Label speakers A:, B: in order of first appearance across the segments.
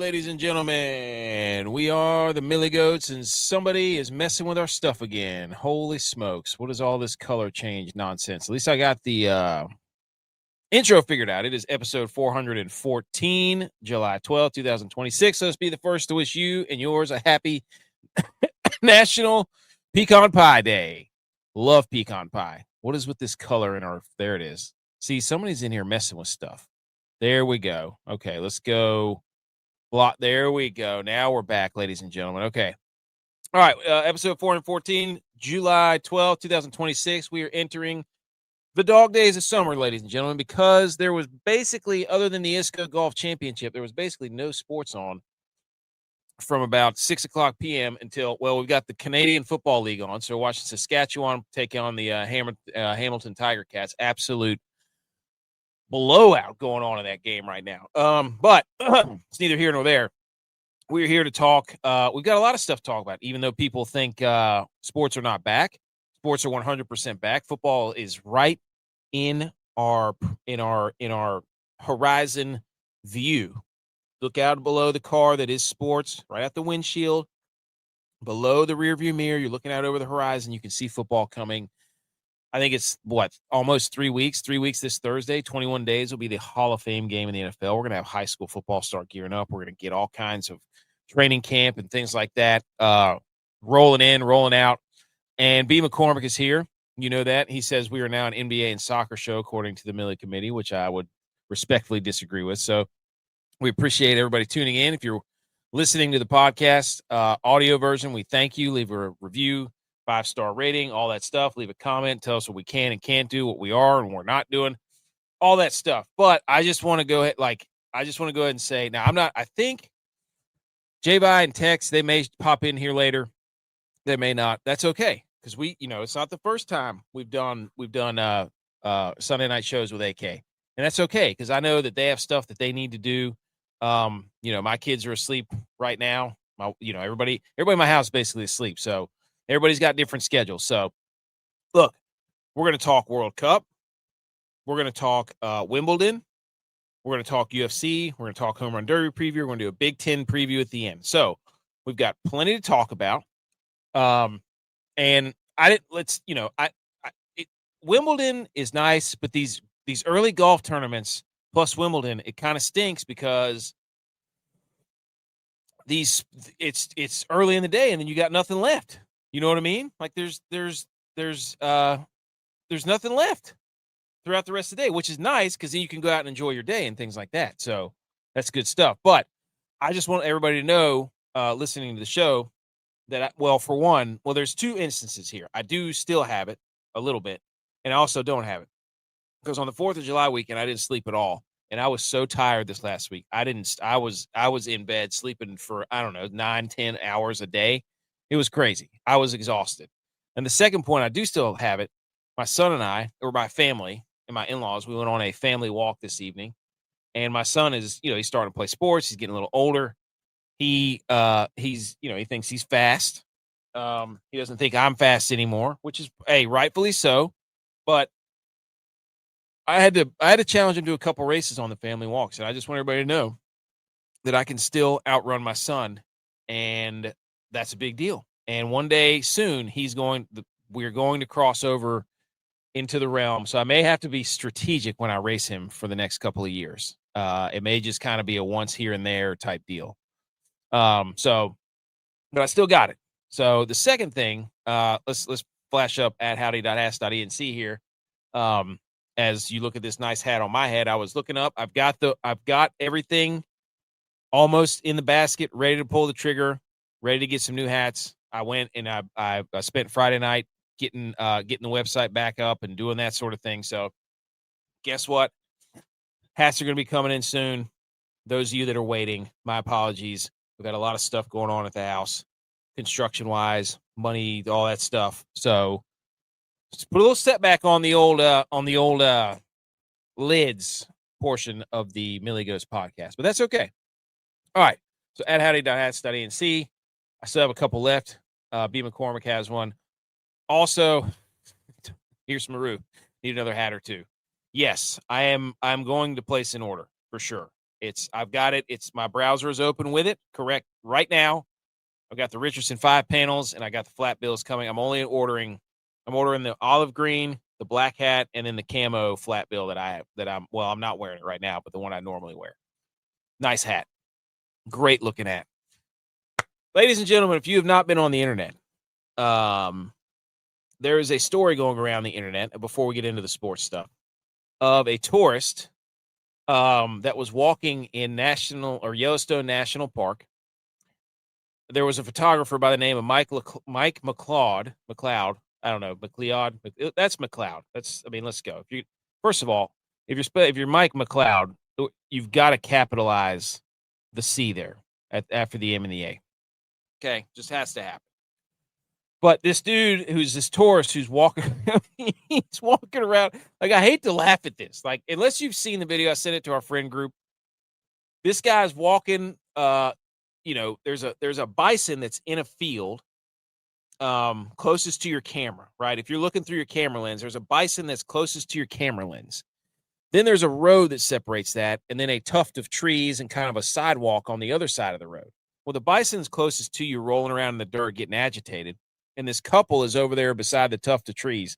A: ladies and gentlemen. We are the Millie Goats, and somebody is messing with our stuff again. Holy smokes. What is all this color change nonsense? At least I got the intro figured out. It is episode 414, July 12th, 2026. So let's be the first to wish you and yours a happy National Pecan Pie Day. Love pecan pie. What is with this color in our... There it is. See, somebody's in here messing with stuff. There we go. Okay, let's go. There we go. Now we're back, ladies and gentlemen. Okay. All right, episode 414, July 12th, 2026. We are entering the dog days of summer, ladies and gentlemen, because there was basically, other than the ISCA Golf Championship, there was basically no sports on from about 6 o'clock p.m. until, well, we've got the Canadian Football League on, so we're watching Saskatchewan take on the Hamilton Tiger Cats. Absolute blowout going on in that game right now. But it's neither here nor there. We're here to talk. We've got a lot of stuff to talk about, even though people think sports are not back. Sports are 100% back. Football is right in our horizon view. Look out below the car that is sports, right at the windshield, below the rearview mirror. You're looking out over the horizon. You can see football coming. I think it's, almost 3 weeks. 3 weeks this Thursday. 21 days will be the Hall of Fame game in the NFL. We're going to have high school football start gearing up. We're going to get all kinds of training camp and things like that rolling in, rolling out. And B. McCormick is here. You know that. He says we are now an NBA and soccer show, according to the Millie Committee, which I would respectfully disagree with. So we appreciate everybody tuning in. If you're listening to the podcast audio version, we thank you. Leave a review, 5-star rating, all that stuff. Leave a comment. Tell us what we can and can't do, what we are and we're not doing, all that stuff. But I just want to go ahead, and say, now I think J.U.Y.S and Tex, they may pop in here later. They may not. That's okay. Because it's not the first time we've done Sunday night shows with AK. And that's okay, because I know that they have stuff that they need to do. My kids are asleep right now. Everybody in my house is basically asleep. So everybody's got different schedules. So, look, we're going to talk World Cup. We're going to talk Wimbledon. We're going to talk UFC. We're going to talk Home Run Derby preview. We're going to do a Big Ten preview at the end. So we've got plenty to talk about. And Wimbledon is nice, but these early golf tournaments plus Wimbledon, it kind of stinks because it's early in the day and then you got nothing left. You know what I mean? Like there's nothing left throughout the rest of the day, which is nice because then you can go out and enjoy your day and things like that. So that's good stuff. But I just want everybody to know, listening to the show, that there's two instances here. I do still have it a little bit, and I also don't have it because on the 4th of July weekend I didn't sleep at all, and I was so tired this last week. I was in bed sleeping for 9-10 hours a day. It was crazy. I was exhausted. And the second point, I do still have it. My son and I, or my family and my in-laws, we went on a family walk this evening, and my son is he's starting to play sports. He's getting a little older. He thinks he's fast. He doesn't think I'm fast anymore, which is rightfully so. But I had to challenge him to a couple races on the family walks, and I just want everybody to know that I can still outrun my son, and that's a big deal. And one day soon, we're going to cross over into the realm. So I may have to be strategic when I race him for the next couple of years. It may just kind of be a once here and there type deal. But I still got it. So the second thing, let's flash up at howdy.ask.enc here. As you look at this nice hat on my head, I was looking up. I've got everything almost in the basket, ready to pull the trigger, ready to get some new hats. I went and I spent Friday night getting the website back up and doing that sort of thing. So guess what? Hats are going to be coming in soon. Those of you that are waiting, my apologies. We've got a lot of stuff going on at the house, construction-wise, money, all that stuff. So just put a little setback on the old lids portion of the Millie Goes podcast, but that's okay. All right. So at howdy.hats.enc, I still have a couple left. B. McCormick has one. Also, here's Maru. Need another hat or two. Yes, I'm going to place an order for sure. I've got it. My browser is open with it. Correct. Right now, I've got the Richardson 5 panels, and I got the flat bills coming. I'm ordering the olive green, the black hat, and then the camo flat bill I'm not wearing it right now, but the one I normally wear. Nice hat. Great looking hat. Ladies and gentlemen, if you have not been on the internet, there is a story going around the internet before we get into the sports stuff of a tourist that was walking in Yellowstone National Park. There was a photographer by the name of Mike McLeod. I don't know, McLeod. That's McLeod. Let's go. First of all, if you're Mike McLeod, you've got to capitalize the C there after the M and the A. Okay, just has to happen. But this dude who's this tourist who's walking, he's walking around. Like, I hate to laugh at this. Like, unless you've seen the video, I sent it to our friend group. This guy's walking. There's a bison that's in a field, closest to your camera, right? If you're looking through your camera lens, there's a bison that's closest to your camera lens. Then there's a road that separates that, and then a tuft of trees and kind of a sidewalk on the other side of the road. Well, the bison's closest to you, rolling around in the dirt, getting agitated. And this couple is over there beside the tuft of trees.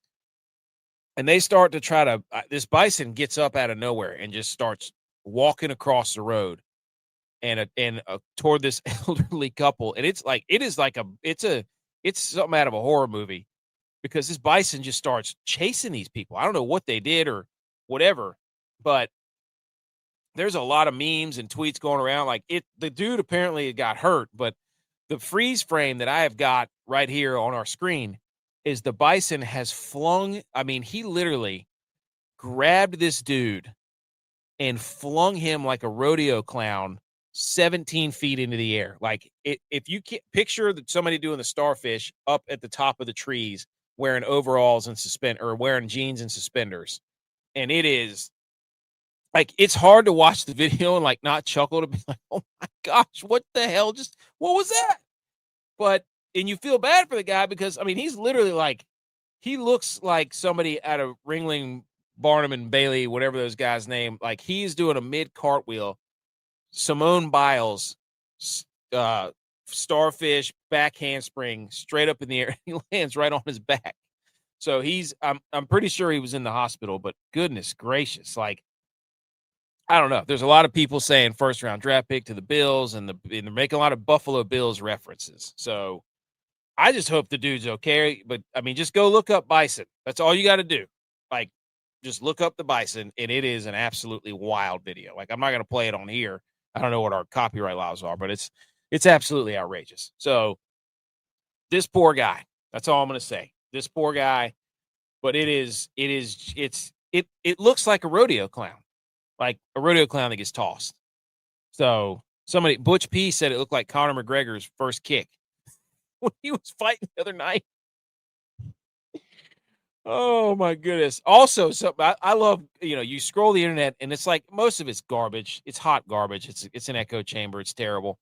A: And they start to this bison gets up out of nowhere and just starts walking across the road and toward this elderly couple. And it's something out of a horror movie, because this bison just starts chasing these people. I don't know what they did or whatever, but there's a lot of memes and tweets going around. The dude apparently got hurt, but the freeze frame that I have got right here on our screen is the bison has he literally grabbed this dude and flung him like a rodeo clown 17 feet into the air. If you can picture somebody doing the starfish up at the top of the trees wearing overalls and wearing jeans and suspenders. And it is it's hard to watch the video and not chuckle, to be like, oh my gosh, what the hell? What was that? And you feel bad for the guy because, he's literally he looks like somebody out of Ringling, Barnum and Bailey, whatever those guys' name. He's doing a mid cartwheel, Simone Biles, starfish, back handspring, straight up in the air. He lands right on his back. So I'm pretty sure he was in the hospital, but goodness gracious, I don't know. There's a lot of people saying first round draft pick to the Bills, and they're making a lot of Buffalo Bills references. So I just hope the dude's okay. But just go look up bison. That's all you got to do. Just look up the bison, and it is an absolutely wild video. I'm not going to play it on here. I don't know what our copyright laws are, but it's absolutely outrageous. So this poor guy, that's all I'm going to say. This poor guy, but it looks like a rodeo clown. Like a rodeo clown that gets tossed. So Butch P said it looked like Conor McGregor's first kick when he was fighting the other night. Oh my goodness. Also, I love, you scroll the internet and it's most of it's garbage. It's hot garbage. It's an echo chamber. It's terrible.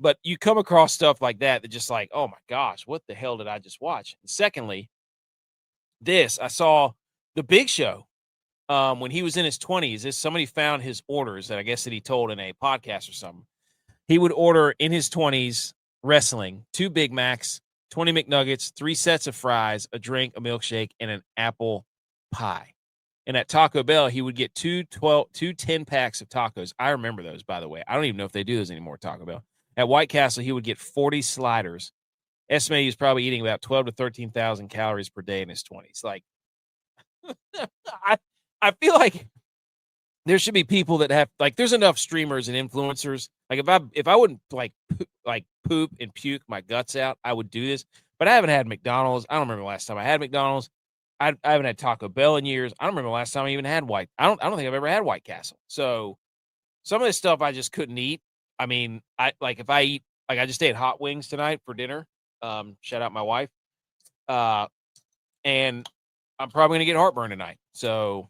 A: But you come across stuff like that just oh my gosh, what the hell did I just watch? And secondly, I saw The Big Show. When he was in his 20s, somebody found his orders that I guess that he told in a podcast or something. He would order in his 20s wrestling 2 Big Macs, 20 McNuggets, 3 sets of fries, a drink, a milkshake, and an apple pie. And at Taco Bell, he would get two 10-packs of tacos. I remember those, by the way. I don't even know if they do those anymore at Taco Bell. At White Castle, he would get 40 sliders. Estimated he was probably eating about 12 to 13,000 calories per day in his 20s. I feel like there should be people that have there's enough streamers and influencers. If I wouldn't poop and puke my guts out, I would do this. But I haven't had McDonald's. I don't remember the last time I had McDonald's. I haven't had Taco Bell in years. I don't remember the last time I even had I don't think I've ever had White Castle. So some of this stuff I just couldn't eat. If I eat I just ate hot wings tonight for dinner. Shout out my wife. And I'm probably gonna get heartburn tonight. So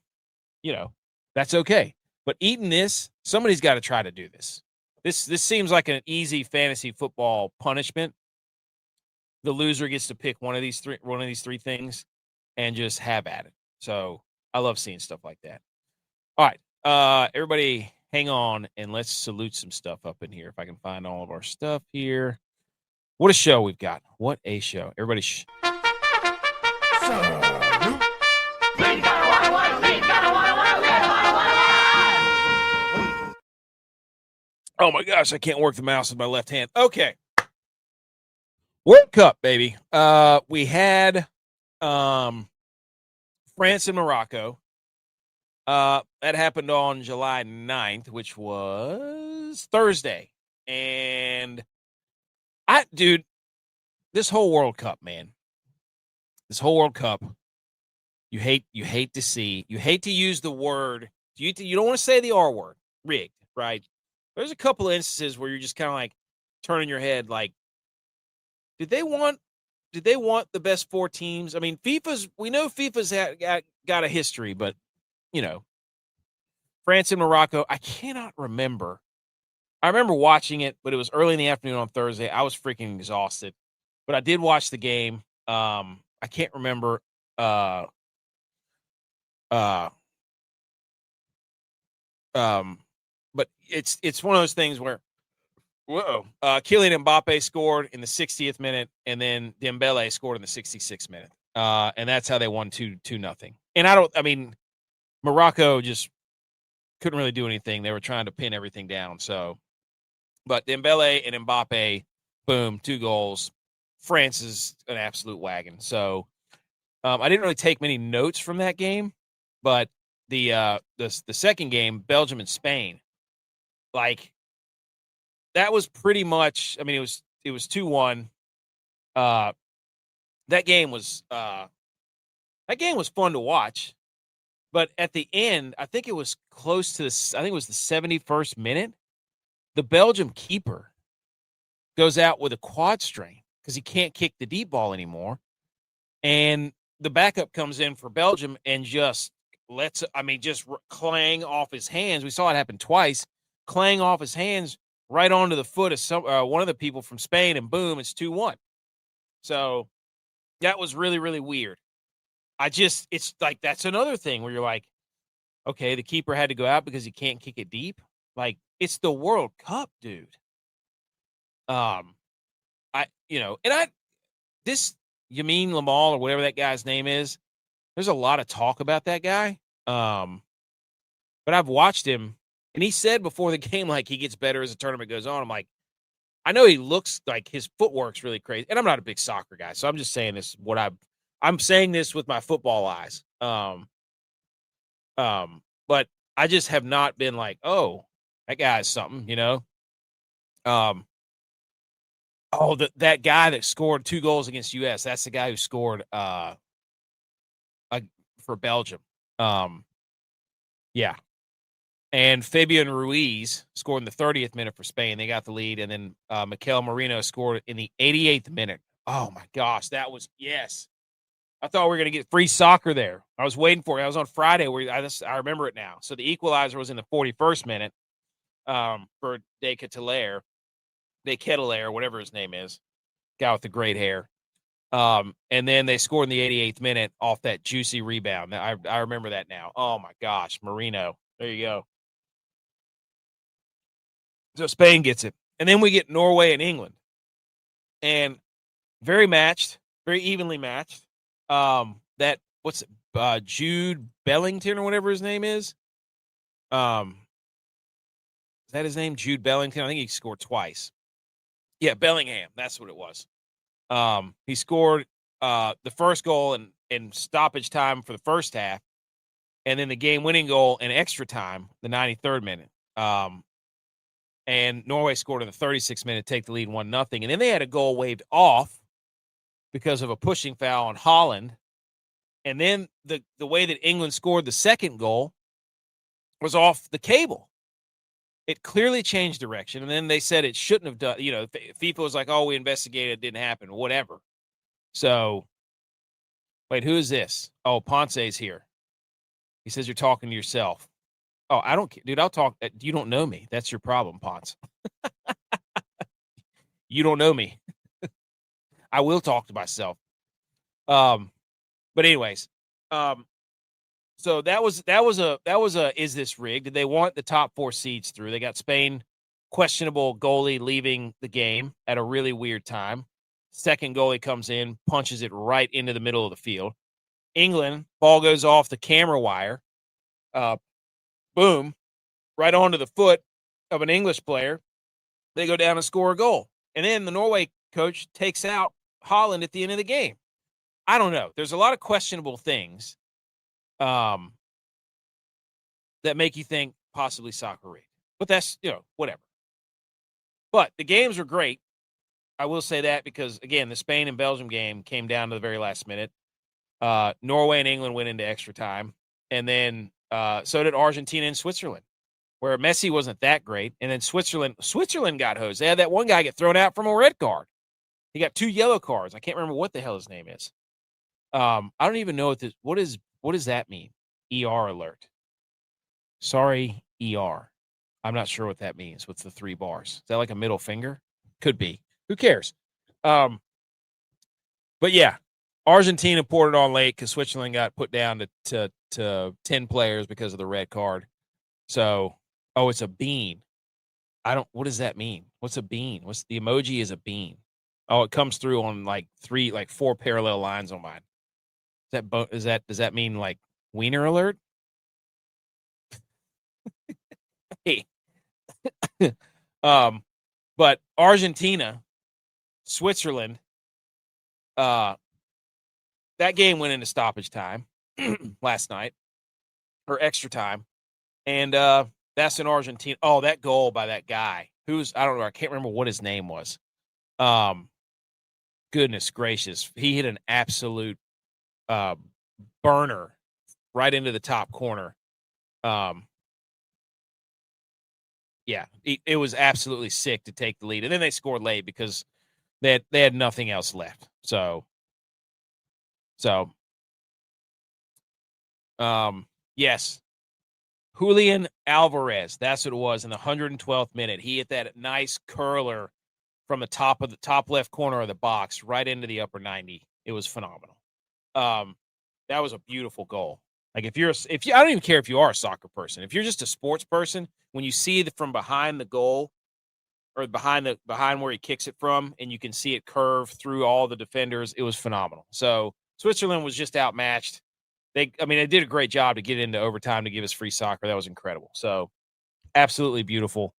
A: that's okay. But eating this, somebody's got to try to do this. This seems like an easy fantasy football punishment. The loser gets to pick one of these three things and just have at it. So I love seeing stuff like that. All right. Everybody hang on and let's salute some stuff up in here. If I can find all of our stuff here. What a show we've got. What a show. Everybody Oh my gosh, I can't work the mouse with my left hand. Okay. World Cup, baby. We had France and Morocco. That happened on July 9th, which was Thursday. And dude, this whole World Cup, man. This whole World Cup, you hate to see. You hate to use the word. You don't want to say the R word, rigged, right? There's a couple of instances where you're just kind of like turning your head like, did they want the best four teams? I mean, we know FIFA's got a history, but you know, France and Morocco, I cannot remember. I remember watching it, but it was early in the afternoon on Thursday. I was freaking exhausted, but I did watch the game. I can't remember. But it's one of those things where, Kylian Mbappe scored in the 60th minute, and then Dembele scored in the 66th minute, and that's how they won 2-0. And Morocco just couldn't really do anything. They were trying to pin everything down. So, but Dembele and Mbappe, boom, 2 goals. France is an absolute wagon. So, I didn't really take many notes from that game, but the second game, Belgium and Spain, like that was pretty much. I mean, it was 2-1. That game was fun to watch, but at the end, I think it was close to I think it was the 71st minute. The Belgium keeper goes out with a quad strain because he can't kick the deep ball anymore, and the backup comes in for Belgium and just clang off his hands. We saw it happen twice, clang off his hands right onto the foot of one of the people from Spain, and boom, it's 2-1. So that was really, really weird. It's like, that's another thing where you're like, okay, the keeper had to go out because he can't kick it deep. Like, it's the World Cup, dude. This Yamin Lamal or whatever that guy's name is, there's a lot of talk about that guy. But I've watched him, and he said before the game, like, he gets better as the tournament goes on. I'm like, I know he looks like his footwork's really crazy, and I'm not a big soccer guy, so I'm just saying this. I'm saying this with my football eyes. But I just have not been like, oh, that guy's something, you know. That guy that scored 2 goals against U.S. That's the guy who scored for Belgium. Yeah. And Fabian Ruiz scored in the 30th minute for Spain. They got the lead. And then Mikel Merino scored in the 88th minute. Oh, my gosh. That was, yes. I thought we were going to get free soccer there. I was waiting for it. I was on Friday. I remember it now. So the equalizer was in the 41st minute for De Ketelaere, whatever his name is. Guy with the great hair. And then they scored in the 88th minute off that juicy rebound. I remember that now. Oh, my gosh. Merino. There you go. So Spain gets it. And then we get Norway and England. And very matched, very evenly matched. Jude Bellingham or whatever his name is? Is that his name? Jude Bellingham? I think he scored twice. Yeah, Bellingham. That's what it was. He scored the first goal in stoppage time for the first half, and then the game-winning goal in extra time, the 93rd minute. And Norway scored in the 36th minute, take the lead 1-0. And then they had a goal waved off because of a pushing foul on Holland. And then the way that England scored the second goal was off the cable. It clearly changed direction. And then they said it shouldn't have done. You know, FIFA was like, oh, we investigated. It didn't happen. Whatever. So, wait, who is this? Oh, Ponce's here. He says you're talking to yourself. Oh, I don't, dude, I'll talk. You don't know me. That's your problem, Ponce. You don't know me. I will talk to myself. But anyways, So that was a is this rigged? Did they want the top 4 seeds through? They got Spain, questionable goalie leaving the game at a really weird time. Second goalie comes in, punches it right into the middle of the field. England, ball goes off the camera wire. Boom, right onto the foot of an English player. They go down and score a goal. And then the Norway coach takes out Holland at the end of the game. I don't know. There's a lot of questionable things that make you think possibly soccer rigged. But that's, whatever. But the games were great. I will say that because, again, the Spain and Belgium game came down to the very last minute. Norway and England went into extra time. And then so did Argentina and Switzerland, where Messi wasn't that great. And then Switzerland got hosed. They had that one guy get thrown out from a red card. He got 2 yellow cards. I can't remember what the hell his name is. I don't even know what does that mean? ER alert. Sorry, ER. I'm not sure what that means with the 3 bars. Is that like a middle finger? Could be. Who cares? But yeah, Argentina poured it on late because Switzerland got put down to 10 players because of the red card. So, it's a bean. What does that mean? What's a bean? What's the emoji is a bean? Oh, it comes through on like 4 parallel lines on mine. Does that mean like wiener alert? Hey. But Argentina, Switzerland, that game went into stoppage time last night or extra time. And that's in Argentina. Oh, that goal by that guy I don't know. I can't remember what his name was. Goodness gracious. He hit an absolute burner right into the top corner. Yeah, it was absolutely sick to take the lead. And then they scored late because they had nothing else left. So yes. Julian Alvarez, that's what it was in the 112th minute. He hit that nice curler from the top left corner of the box right into the upper 90. It was phenomenal. That was a beautiful goal. Like I don't even care if you are a soccer person. If you're just a sports person, when you see from behind the goal or behind where he kicks it from, and you can see it curve through all the defenders, it was phenomenal. So Switzerland was just outmatched. They did a great job to get into overtime to give us free soccer. That was incredible. So absolutely beautiful.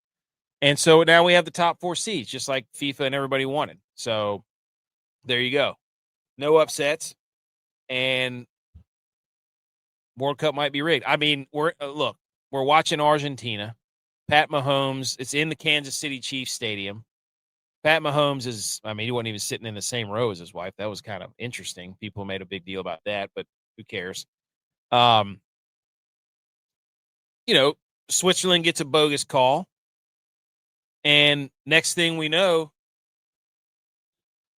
A: And so now we have the top 4 seeds, just like FIFA and everybody wanted. So there you go. No upsets. And World Cup might be rigged. I mean, we're watching Argentina. Pat Mahomes, it's in the Kansas City Chiefs Stadium. Pat Mahomes he wasn't even sitting in the same row as his wife. That was kind of interesting. People made a big deal about that, but who cares? Switzerland gets a bogus call. And next thing we know,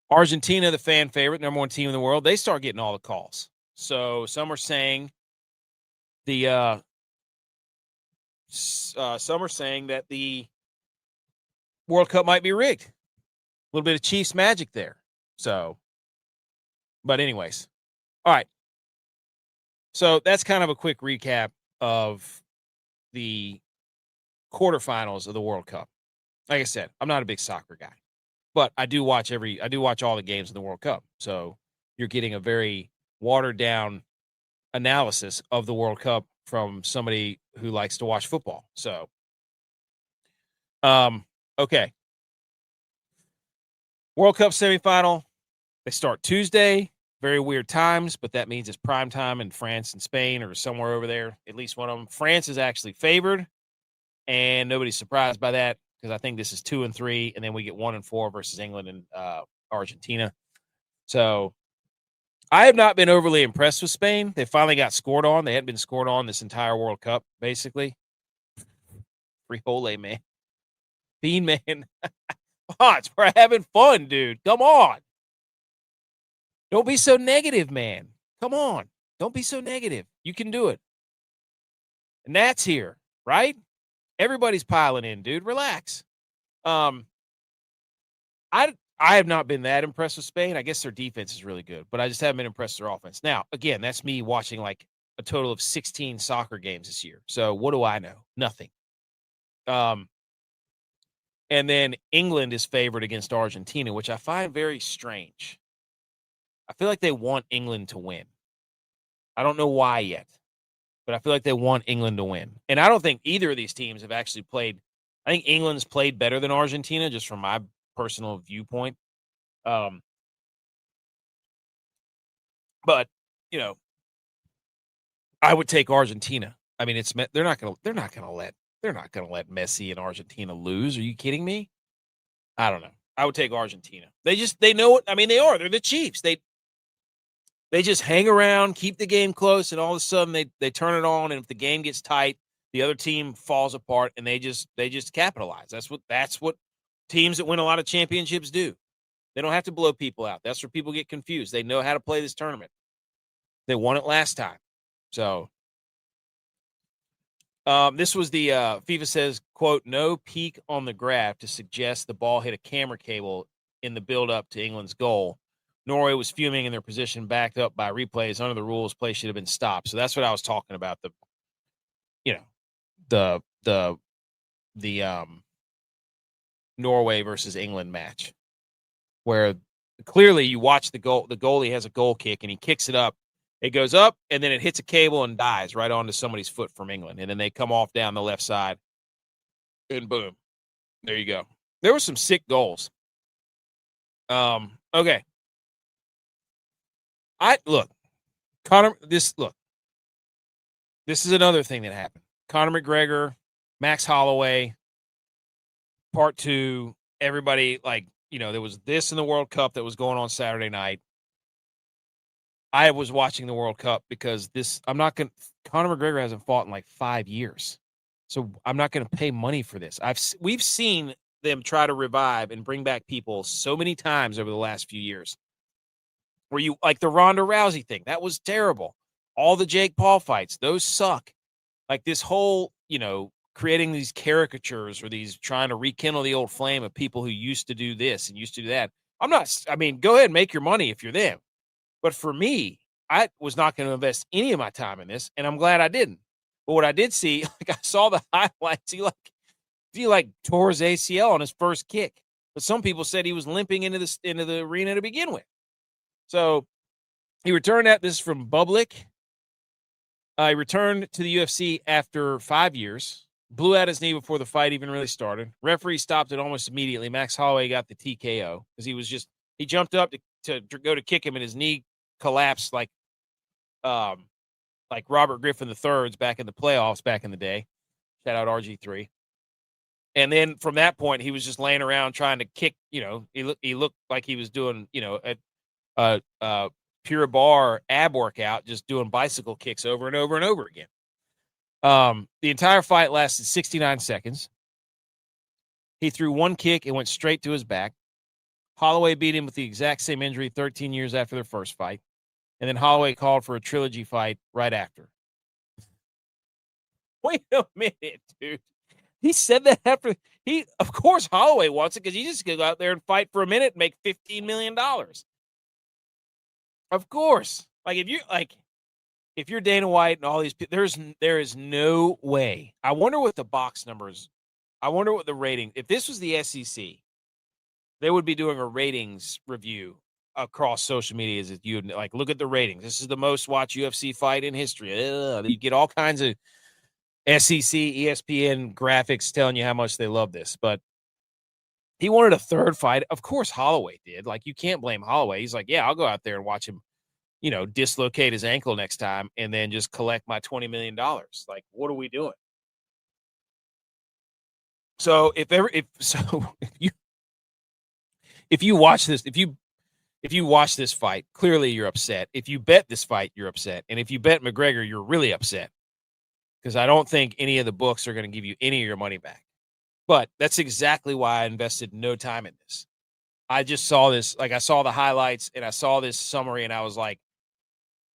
A: Argentina, the fan favorite, number 1 team in the world, they start getting all the calls. So some are saying that the World Cup might be rigged. A little bit of Chiefs magic there. So, but anyways, all right. So that's kind of a quick recap of the quarterfinals of the World Cup. Like I said, I'm not a big soccer guy, but I do watch all the games in the World Cup. So you're getting a very watered down analysis of the World Cup from somebody who likes to watch football. So, okay. World Cup semifinal. They start Tuesday. Very weird times, but that means it's prime time in France and Spain or somewhere over there. At least one of them. France is actually favored, and nobody's surprised by that because I think this is 2 and 3, and then we get 1 and 4 versus England and Argentina. So I have not been overly impressed with Spain. They finally got scored on. They hadn't been scored on this entire World Cup, basically. Free-hole, man. Bean man. Oh, it's for having fun, dude. Come on. Don't be so negative, man. Come on. Don't be so negative. You can do it. And that's here, right? Everybody's piling in, dude. Relax. I have not been that impressed with Spain. I guess their defense is really good, but I just haven't been impressed with their offense. Now, again, that's me watching like a total of 16 soccer games this year. So what do I know? Nothing. And then England is favored against Argentina, which I find very strange. I feel like they want England to win. I don't know why yet, but I feel like they want England to win. And I don't think either of these teams have actually played. I think England's played better than Argentina, just from my personal viewpoint. But I would take Argentina. I mean, they're not gonna let Messi and Argentina lose. Are you kidding me? I don't know. I would take Argentina. They know it. I mean, they're the Chiefs. They just hang around, keep the game close, and all of a sudden they turn it on. And if the game gets tight, the other team falls apart, and they just capitalize. That's what teams that win a lot of championships do. They don't have to blow people out. That's where people get confused. They know how to play this tournament. They won it last time. So this was the FIFA says, quote, no peak on the graph to suggest the ball hit a camera cable in the build-up to England's goal. Norway was fuming in their position, backed up by replays. Under the rules, play should have been stopped. So that's what I was talking about. The Norway versus England match, where clearly you watch the goal. The goalie has a goal kick and he kicks it up. It goes up and then it hits a cable and dies right onto somebody's foot from England. And then they come off down the left side and boom, there you go. There were some sick goals. Okay. This is another thing that happened. Conor McGregor, Max Holloway, part 2, everybody, there was this in the World Cup that was going on Saturday night. I was watching the World Cup because Conor McGregor hasn't fought in like 5 years. So I'm not going to pay money for this. We've seen them try to revive and bring back people so many times over the last few years. Where you like the Ronda Rousey thing, that was terrible. All the Jake Paul fights, those suck. Like this whole, creating these caricatures or these trying to rekindle the old flame of people who used to do this and used to do that. Go ahead and make your money if you're them. But for me, I was not going to invest any of my time in this, and I'm glad I didn't. But what I did see, I saw the highlights. He tore his ACL on his first kick. But some people said he was limping into the arena to begin with. So he returned this is from Public. He returned to the UFC after 5 years, blew out his knee before the fight even really started. Referee stopped it almost immediately. Max Holloway got the TKO because he jumped up to go to kick him and his knee collapsed like Robert Griffin III's back in the playoffs back in the day. Shout out RG3. And then from that point, he was just laying around trying to kick. He looked like he was doing a Pure Bar ab workout, just doing bicycle kicks over and over and over again. The entire fight lasted 69 seconds. He threw one kick and went straight to his back. Holloway beat him with the exact same injury 13 years after their first fight. And then Holloway called for a trilogy fight right after. Wait a minute, dude. He said that after of course Holloway wants it because he just go out there and fight for a minute and make $15 million. Of course. If you're Dana White and all these people, there is no way. I wonder what the box numbers, I wonder what the rating, if this was the SEC, they would be doing a ratings review across social media. As if you look at the ratings. This is the most watched UFC fight in history. You get all kinds of SEC, ESPN graphics telling you how much they love this. But he wanted a third fight. Of course, Holloway did. You can't blame Holloway. He's like, yeah, I'll go out there and watch him, dislocate his ankle next time and then just collect my $20 million. What are we doing? So if you watch this fight, clearly you're upset. If you bet this fight, you're upset. And if you bet McGregor, you're really upset. Because I don't think any of the books are going to give you any of your money back. But that's exactly why I invested no time in this. I just saw this, I saw the highlights and I saw this summary and I was like,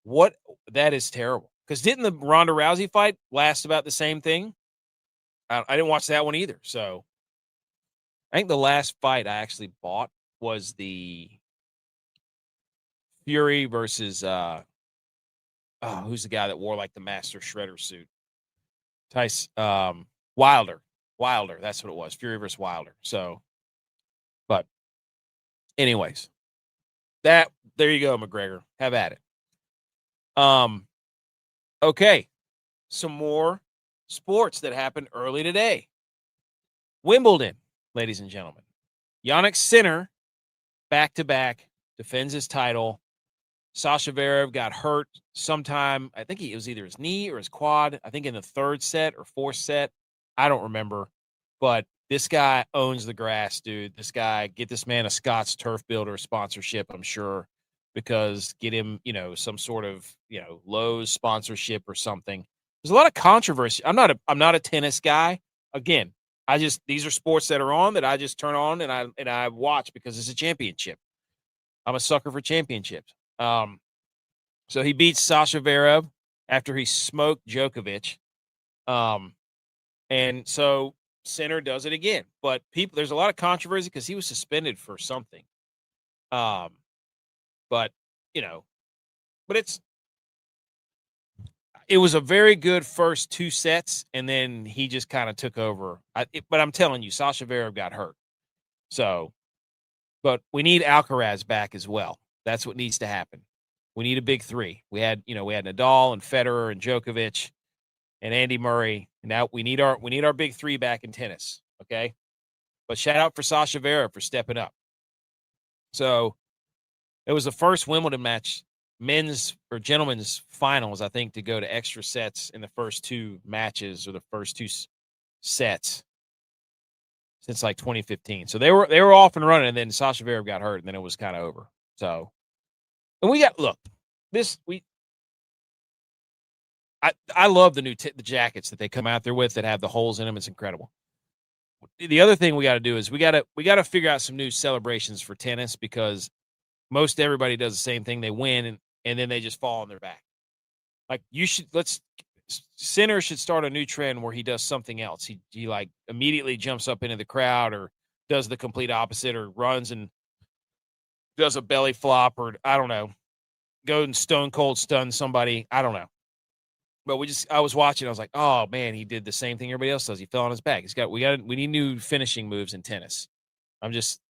A: what? That is terrible. Because didn't the Ronda Rousey fight last about the same thing? I didn't watch that one either. So I think the last fight I actually bought was the Fury versus who's the guy that wore like the Master Shredder suit? Wilder. That's what it was. Fury versus Wilder. So, but anyways, there you go, McGregor. Have at it. Okay. Some more sports that happened early today. Wimbledon, ladies and gentlemen. Jannik Sinner, back-to-back, defends his title. Sasha Verev got hurt sometime. I think it was either his knee or his quad. I think in the third set or fourth set. I don't remember. But this guy owns the grass, dude. This guy, get this man a Scott's Turf Builder sponsorship, I'm sure, because get him, some sort of, Lowe's sponsorship or something. There's a lot of controversy. I'm not a tennis guy. Again, these are sports that are on that I just turn on and I watch because it's a championship. I'm a sucker for championships. So he beats Sasha Verev after he smoked Djokovic. And so Sinner does it again. But there's a lot of controversy because he was suspended for something. But it was a very good first two sets, and then he just kind of took over. But I'm telling you, Sasha Verev got hurt. So, but we need Alcaraz back as well. That's what needs to happen. We need a big three. We had Nadal and Federer and Djokovic and Andy Murray. And now we need our big three back in tennis. Okay. But shout out for Sasha Verev for stepping up. So it was the first Wimbledon match, men's or gentlemen's finals, I think, to go to extra sets in the first two matches or the first two sets since like 2015. So they were off and running, and then Sasha Verev got hurt, and then it was kind of over. So, and I love the new the jackets that they come out there with that have the holes in them. It's incredible. The other thing we got to do is we got to figure out some new celebrations for tennis because most everybody does the same thing. They win and then they just fall on their back. Like Sinner should start a new trend where he does something else. He like immediately jumps up into the crowd or does the complete opposite or runs and does a belly flop or I don't know, go and stone cold stun somebody. I don't know. But I was watching. I was like, oh man, he did the same thing everybody else does. He fell on his back. We need new finishing moves in tennis. I'm just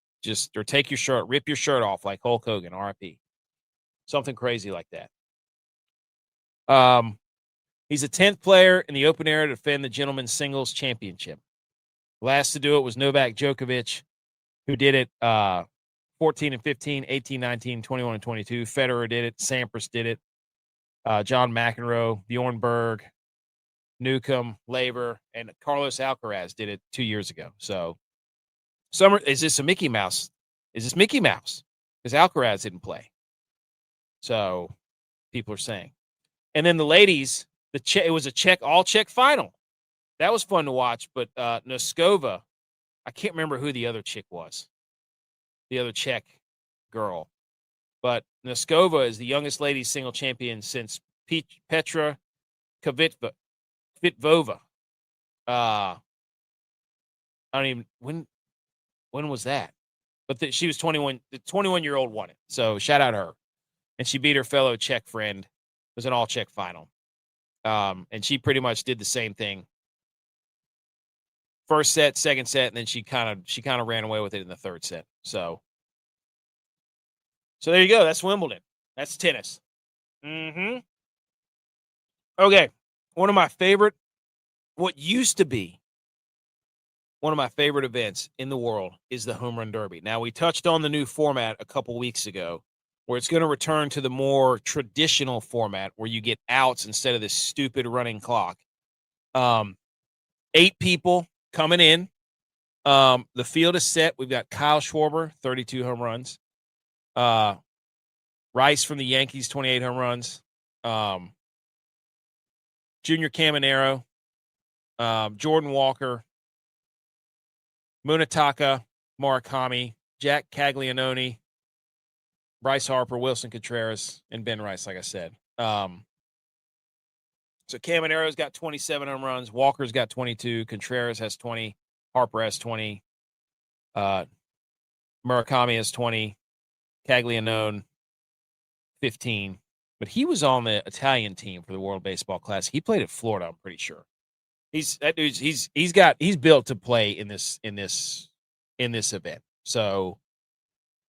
A: or take your shirt, rip your shirt off like Hulk Hogan, RIP. Something crazy like that. He's a 10th player in the open era to defend the gentlemen's singles championship. Last to do it was Novak Djokovic, who did it 14 and 15, 18, 19, 21 and 22. Federer did it. Sampras did it. John McEnroe, Bjorn Berg, Newcomb, Laver, and Carlos Alcaraz did it 2 years ago. So, is this a Mickey Mouse? Is this Mickey Mouse? Because Alcaraz didn't play. So, people are saying. And then the ladies, it was all Czech final. That was fun to watch. But Noskova, I can't remember who the other chick was. The other Czech girl. But Noskova is the youngest ladies single champion since Petra Kvitova. I don't even when was that? But she was 21. The 21-year-old won it. So shout out her. And she beat her fellow Czech friend. It was an all Czech final. And she pretty much did the same thing. First set, second set, and then she kind of ran away with it in the third set. So there you go. That's Wimbledon. That's tennis. Okay. What used to be one of my favorite events in the world is the Home Run Derby. Now, we touched on the new format a couple weeks ago where it's going to return to the more traditional format where you get outs instead of this stupid running clock. 8 people coming in. The field is set. We've got Kyle Schwarber, 32 home runs. Rice from the Yankees, 28 home runs. Junior Caminero, Jordan Walker, Munetaka, Murakami, Jack Caglianone, Bryce Harper, Wilson Contreras, and Ben Rice, like I said. So Caminero's got 27 home runs. Walker's got 22. Contreras has 20. Harper has 20. Murakami has 20. Caglianone, 15. but he was on the Italian team for the World Baseball Classic. He played at Florida, I'm pretty sure. He's built to play in this event. So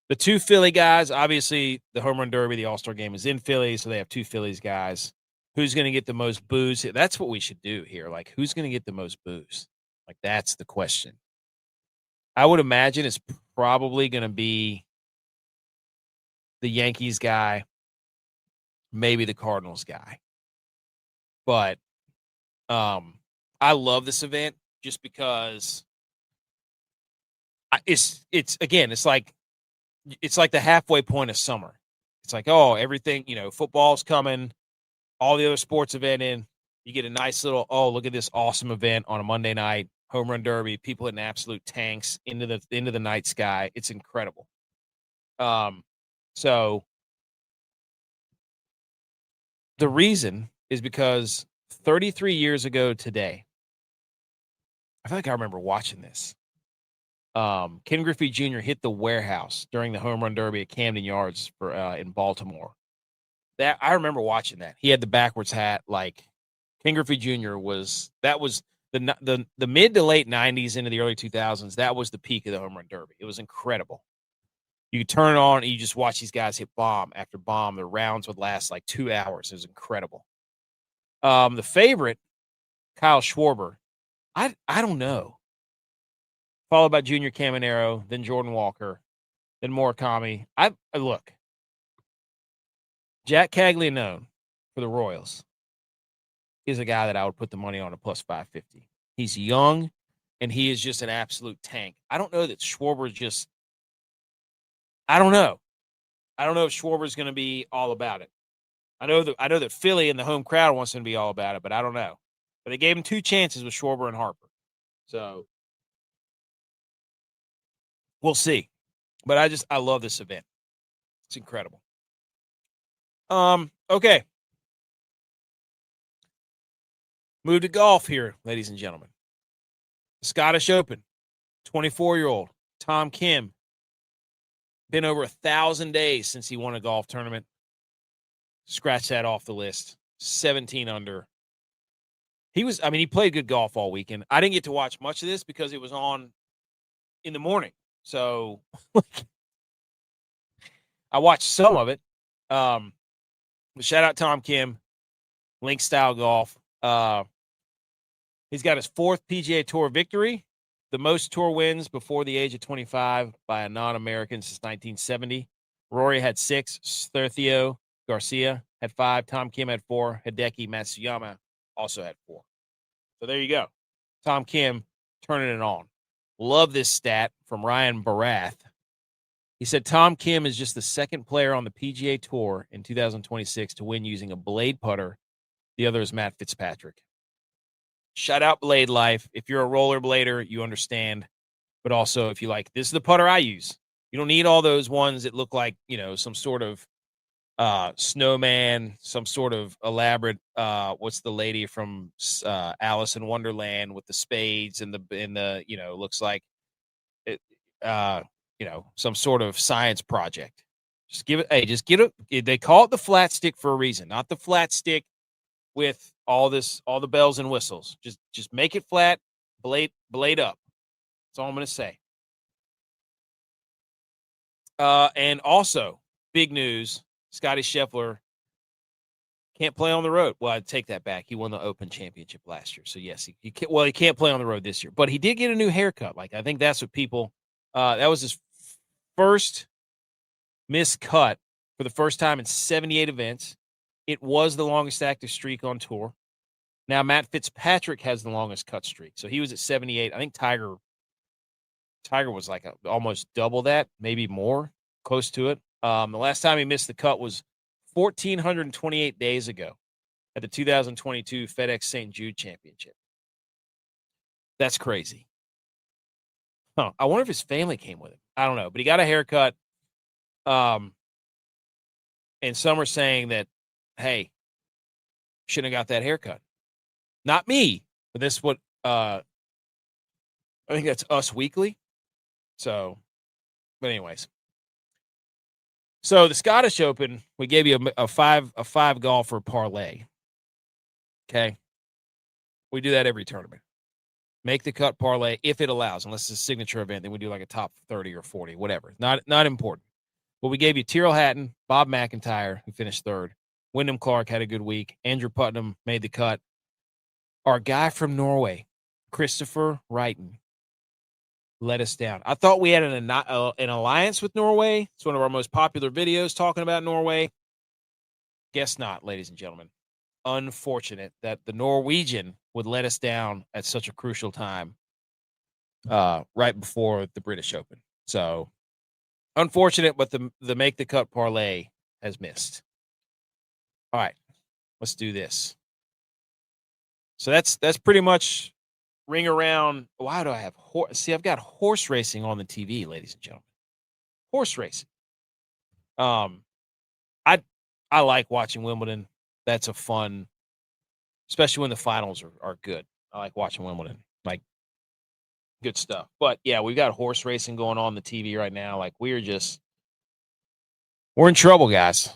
A: the two Philly guys, obviously the Home Run Derby, the All-Star game is in Philly, so they have two Phillies guys. Who's going to get the most boos? That's what we should do here. Like, who's going to get the most boos? Like, that's the question. I would imagine it's probably going to be the Yankees guy, maybe the Cardinals guy. But I love this event just because it's like the halfway point of summer. It's like, oh, everything, football's coming, all the other sports event in. You get a nice little, oh, look at this awesome event on a Monday night, home run derby, people hitting absolute tanks into the night sky. It's incredible. So the reason is because 33 years ago today, I feel like I remember watching this. Ken Griffey Jr. hit the warehouse during the home run derby at Camden Yards in Baltimore. That I remember watching that. He had the backwards hat. Like Ken Griffey Jr. was the mid to late 90s into the early 2000s. That was the peak of the home run derby. It was incredible. You turn it on and you just watch these guys hit bomb after bomb. The rounds would last like 2 hours. It was incredible. The favorite, Kyle Schwarber, I don't know. Followed by Junior Caminero, then Jordan Walker, then Murakami. I look. Jack Caglianone for the Royals is a guy that I would put the money on at plus 550. He's young, and he is just an absolute tank. I don't know that Schwarber just – I don't know. I don't know if Schwarber's going to be all about it. I know that Philly and the home crowd wants him to be all about it, but I don't know. But they gave him 2 chances with Schwarber and Harper. So we'll see. But I love this event. It's incredible. Okay. Move to golf here, ladies and gentlemen. Scottish Open, 24-year-old Tom Kim. Been over 1,000 days since he won a golf tournament. Scratch that off the list. 17 under. He played good golf all weekend. I didn't get to watch much of this because it was on in the morning. So I watched some of it. Shout out Tom Kim, Link Style Golf. He's got his 4th PGA Tour victory, the most tour wins before the age of 25 by a non-American since 1970. Rory had 6. Sergio Garcia had 5. Tom Kim had 4. Hideki Matsuyama also had 4. So there you go. Tom Kim turning it on. Love this stat from Ryan Barath. He said Tom Kim is just the 2nd player on the PGA Tour in 2026 to win using a blade putter. The other is Matt Fitzpatrick. Shout out Blade Life. If you're a rollerblader, you understand. But also, if you like, this is the putter I use. You don't need all those ones that look like, some sort of snowman, some sort of elaborate, what's the lady from Alice in Wonderland with the spades and the looks like it, some sort of science project. Just get it. They call it the flat stick for a reason, not the flat stick with all the bells and whistles. Just make it flat, blade up. That's all I'm going to say. And also, big news, Scotty Scheffler can't play on the road. Well, I take that back. He won the Open Championship last year. So, yes, he can't play on the road this year. But he did get a new haircut. Like, I think that's what people that was his first missed cut for the first time in 78 events. It was the longest active streak on tour. Now, Matt Fitzpatrick has the longest cut streak. So, he was at 78. I think Tiger was like almost double that, maybe more, close to it. The last time he missed the cut was 1,428 days ago at the 2022 FedEx St. Jude Championship. That's crazy. Huh. I wonder if his family came with him. I don't know, but he got a haircut. And some are saying that, hey, shouldn't have got that haircut. Not me, but this is what I think that's Us Weekly. So, but anyways. So the Scottish Open, we gave you a five golfer parlay. Okay. We do that every tournament. Make the cut parlay if it allows, unless it's a signature event, then we do like a top 30 or 40, whatever. Not important. But we gave you Tyrrell Hatton, Bob McIntyre, who finished third. Wyndham Clark had a good week. Andrew Putnam made the cut. Our guy from Norway, Christopher Wrighton, let us down. I thought we had an alliance with Norway. It's one of our most popular videos talking about Norway. Guess not, ladies and gentlemen. Unfortunate that the Norwegian would let us down at such a crucial time right before the British Open. So unfortunate, but the Make the Cut parlay has missed. All right, let's do this. So that's pretty much ring around. Why do I have see? I've got horse racing on the TV, ladies and gentlemen. Horse racing. I like watching Wimbledon. That's a fun, especially when the finals are good. I like watching Wimbledon. Like, good stuff. But yeah, we've got horse racing going on the TV right now. Like, we're in trouble, guys.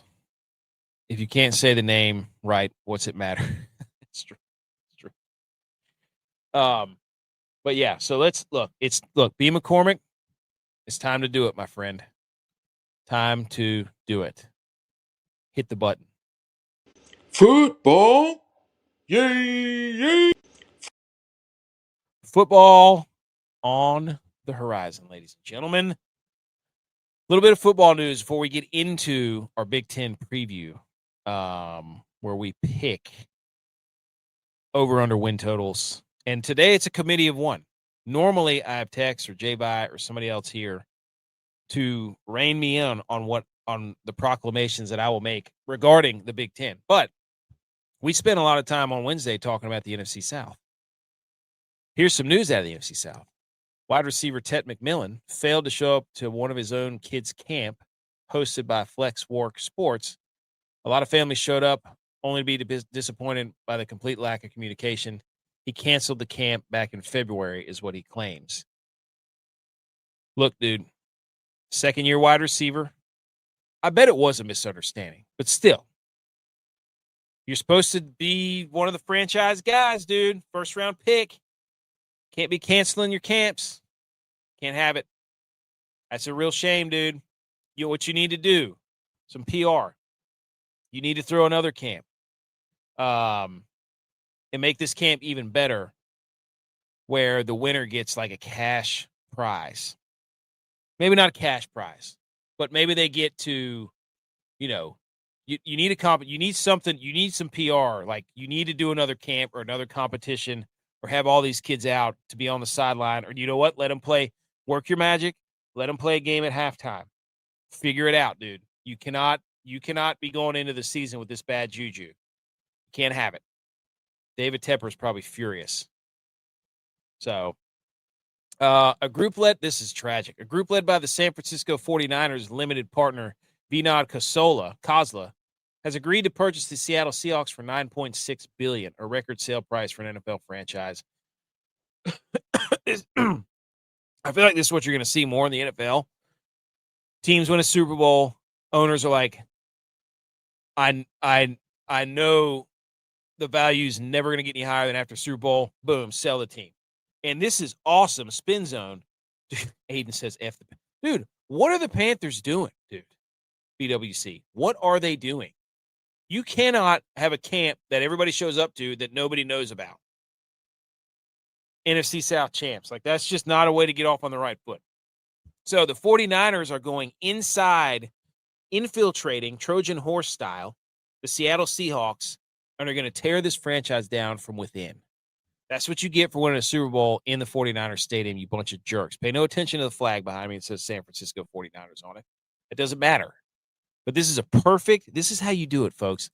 A: If you can't say the name right, what's it matter? It's true. But yeah, so let's look. B. McCormick, it's time to do it, my friend. Time to do it. Hit the button.
B: Football. Yay.
A: Football on the horizon, ladies and gentlemen. A little bit of football news before we get into our Big Ten preview, where we pick over-under win totals. And today it's a committee of one. Normally I have Tex or J.U.Y.S or somebody else here to rein me in on the proclamations that I will make regarding the Big Ten. But we spent a lot of time on Wednesday talking about the NFC South. Here's some news out of the NFC South. Wide receiver Tet McMillan failed to show up to one of his own kids' camp hosted by Flex Work Sports. A lot of families showed up, only to be disappointed by the complete lack of communication. He canceled the camp back in February, is what he claims. Look, dude, second-year wide receiver. I bet it was a misunderstanding, but still. You're supposed to be one of the franchise guys, dude. First-round pick. Can't be canceling your camps. Can't have it. That's a real shame, dude. What you need to do, some PR. You need to throw another camp. And make this camp even better, where the winner gets like a cash prize. Maybe not a cash prize, but maybe they get to, you need you need something, you need some PR. Like, you need to do another camp or another competition or have all these kids out to be on the sideline, or you know what? Let them play, work your magic, let them play a game at halftime. Figure it out, dude. You cannot be going into the season with this bad juju. You can't have it. David Tepper is probably furious. So, this is tragic. A group led by the San Francisco 49ers limited partner Vinod Khosla has agreed to purchase the Seattle Seahawks for $9.6 billion, a record sale price for an NFL franchise. I feel like this is what you're going to see more in the NFL. Teams win a Super Bowl. Owners are like, I know the value's never going to get any higher than after Super Bowl. Boom, sell the team. And this is awesome. Spin zone. Aiden says, F the dude. What are the Panthers doing, dude? BWC. What are they doing? You cannot have a camp that everybody shows up to that nobody knows about. NFC South champs. Like, that's just not a way to get off on the right foot. So the 49ers are going inside, infiltrating Trojan horse style, the Seattle Seahawks, and are going to tear this franchise down from within. That's what you get for winning a Super Bowl in the 49ers stadium, you bunch of jerks. Pay no attention to the flag behind me. It says San Francisco 49ers on it. It doesn't matter. But this is how you do it, folks.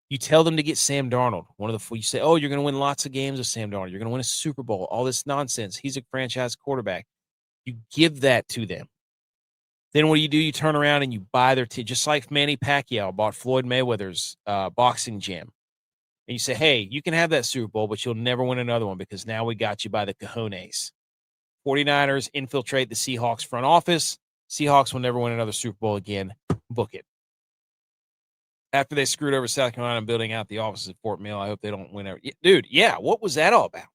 A: You tell them to get Sam Darnold. You say, oh, you're going to win lots of games with Sam Darnold. You're going to win a Super Bowl. All this nonsense. He's a franchise quarterback. You give that to them. Then what do? You turn around and you buy their team, just like Manny Pacquiao bought Floyd Mayweather's boxing gym. And you say, hey, you can have that Super Bowl, but you'll never win another one because now we got you by the cojones. 49ers infiltrate the Seahawks front office. Seahawks will never win another Super Bowl again. Book it. After they screwed over South Carolina and building out the offices at Fort Mill, I hope they don't win ever. Dude, yeah, what was that all about?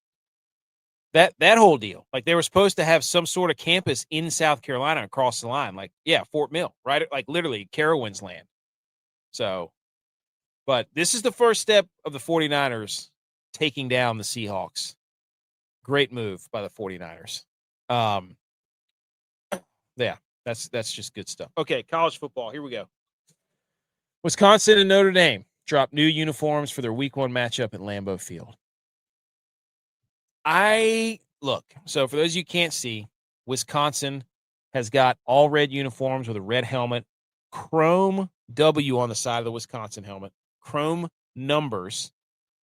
A: That whole deal. Like, they were supposed to have some sort of campus in South Carolina across the line. Like, yeah, Fort Mill, right? Like, literally Carowinds land. So, but this is the first step of the 49ers taking down the Seahawks. Great move by the 49ers. Yeah, that's just good stuff. Okay, college football. Here we go. Wisconsin and Notre Dame dropped new uniforms for their week 1 matchup at Lambeau Field. So for those of you who can't see, Wisconsin has got all red uniforms with a red helmet, chrome W on the side of the Wisconsin helmet, chrome numbers,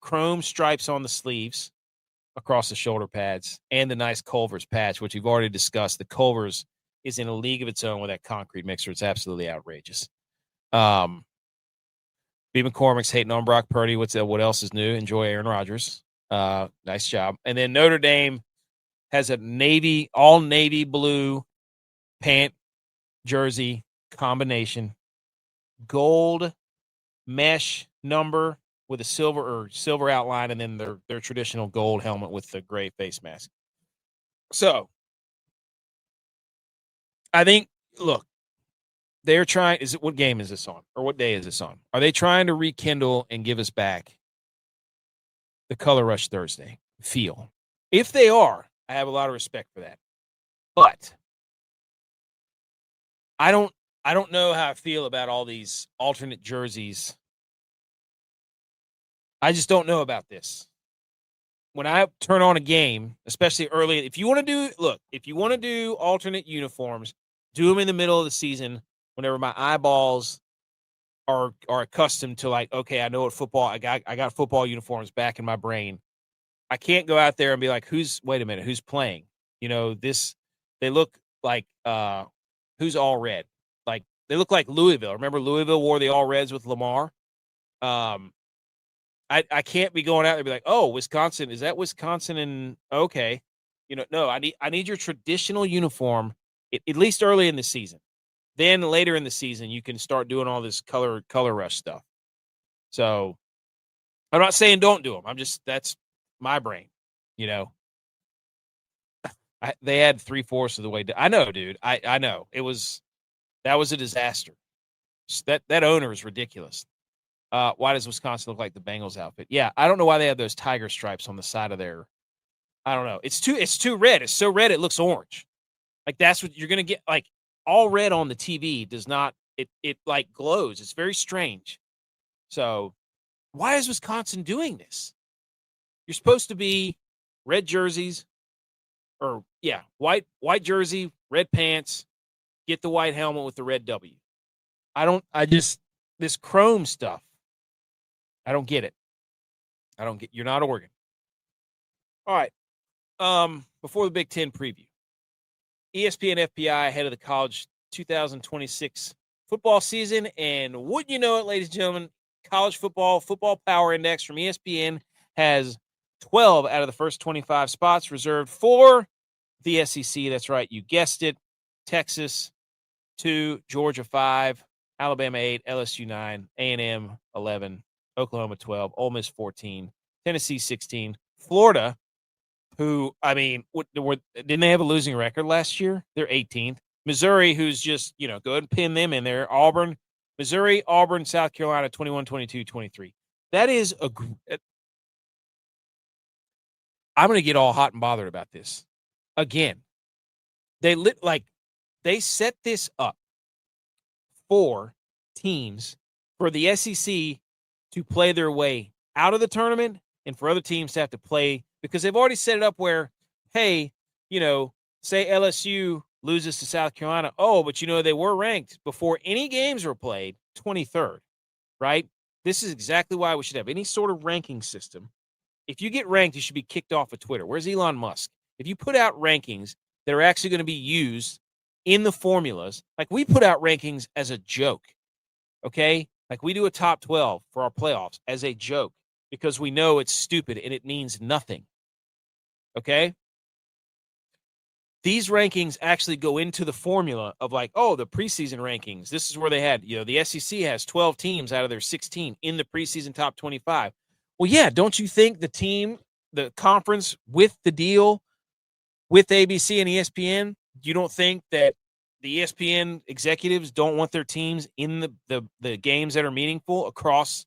A: chrome stripes on the sleeves across the shoulder pads, and the nice Culver's patch, which we've already discussed. The Culver's is in a league of its own with that concrete mixer. It's absolutely outrageous. B. McCormick's hating on Brock Purdy. What else is new? Enjoy Aaron Rodgers. Nice job. And then Notre Dame has a all navy blue pant jersey combination, gold mesh number with a silver outline, and then their traditional gold helmet with the gray face mask. So I think, look, they're trying. What game is this on, or what day is this on? Are they trying to rekindle and give us back the Color Rush Thursday feel? If they are, I have a lot of respect for that. But I don't know how I feel about all these alternate jerseys. I just don't know about this. When I turn on a game, especially early, if you want to do alternate uniforms, do them in the middle of the season whenever my eyeballs are accustomed to, like, okay, I know what football, I got football uniforms back in my brain. I can't go out there and be like, who's playing? They look like, who's all red? Like, they look like Louisville. Remember Louisville wore the all reds with Lamar? I can't be going out there and be like, oh, Wisconsin, is that Wisconsin? And okay, no, I need your traditional uniform, at least early in the season. Then later in the season, you can start doing all this color rush stuff. So I'm not saying don't do them. That's my brain, they had 3/4 of the way. I know, dude. I know that was a disaster. That owner is ridiculous. Why does Wisconsin look like the Bengals outfit? Yeah, I don't know why they have those tiger stripes on the side of their. I don't know. It's too red. It's so red it looks orange. Like, that's what you're gonna get. Like, all red on the TV does not. It like glows. It's very strange. So, why is Wisconsin doing this? You're supposed to be red jerseys, or white jersey, red pants. Get the white helmet with the red W. This chrome stuff. I don't get it. You're not Oregon. All right. Before the Big Ten preview, ESPN FPI ahead of the college 2026 football season. And wouldn't you know it, ladies and gentlemen, college football power index from ESPN has 12 out of the first 25 spots reserved for the SEC. That's right. You guessed it. Texas 2, Georgia 5, Alabama 8, LSU 9, A&M 11, Oklahoma 12, Ole Miss 14, Tennessee 16, Florida, who, I mean, didn't they have a losing record last year? They're 18th. Missouri, who's just, go ahead and pin them in there. Missouri, Auburn, South Carolina, 21, 22, 23. That is I'm going to get all hot and bothered about this. Again, they set this up for teams, for the SEC to play their way out of the tournament and for other teams to have to play, because they've already set it up where, hey, say LSU loses to South Carolina. Oh, but they were ranked before any games were played, 23rd, right? This is exactly why we should have any sort of ranking system. If you get ranked, you should be kicked off of Twitter. Where's Elon Musk? If you put out rankings that are actually going to be used in the formulas, like we put out rankings as a joke, okay? Like we do a top 12 for our playoffs as a joke because we know it's stupid and it means nothing, okay? these rankings actually go into the formula of like, oh, the preseason rankings. This is where they had, the SEC has 12 teams out of their 16 in the preseason top 25. Well, yeah, don't you think the conference with the deal with ABC and ESPN, you don't think that the ESPN executives don't want their teams in the games that are meaningful across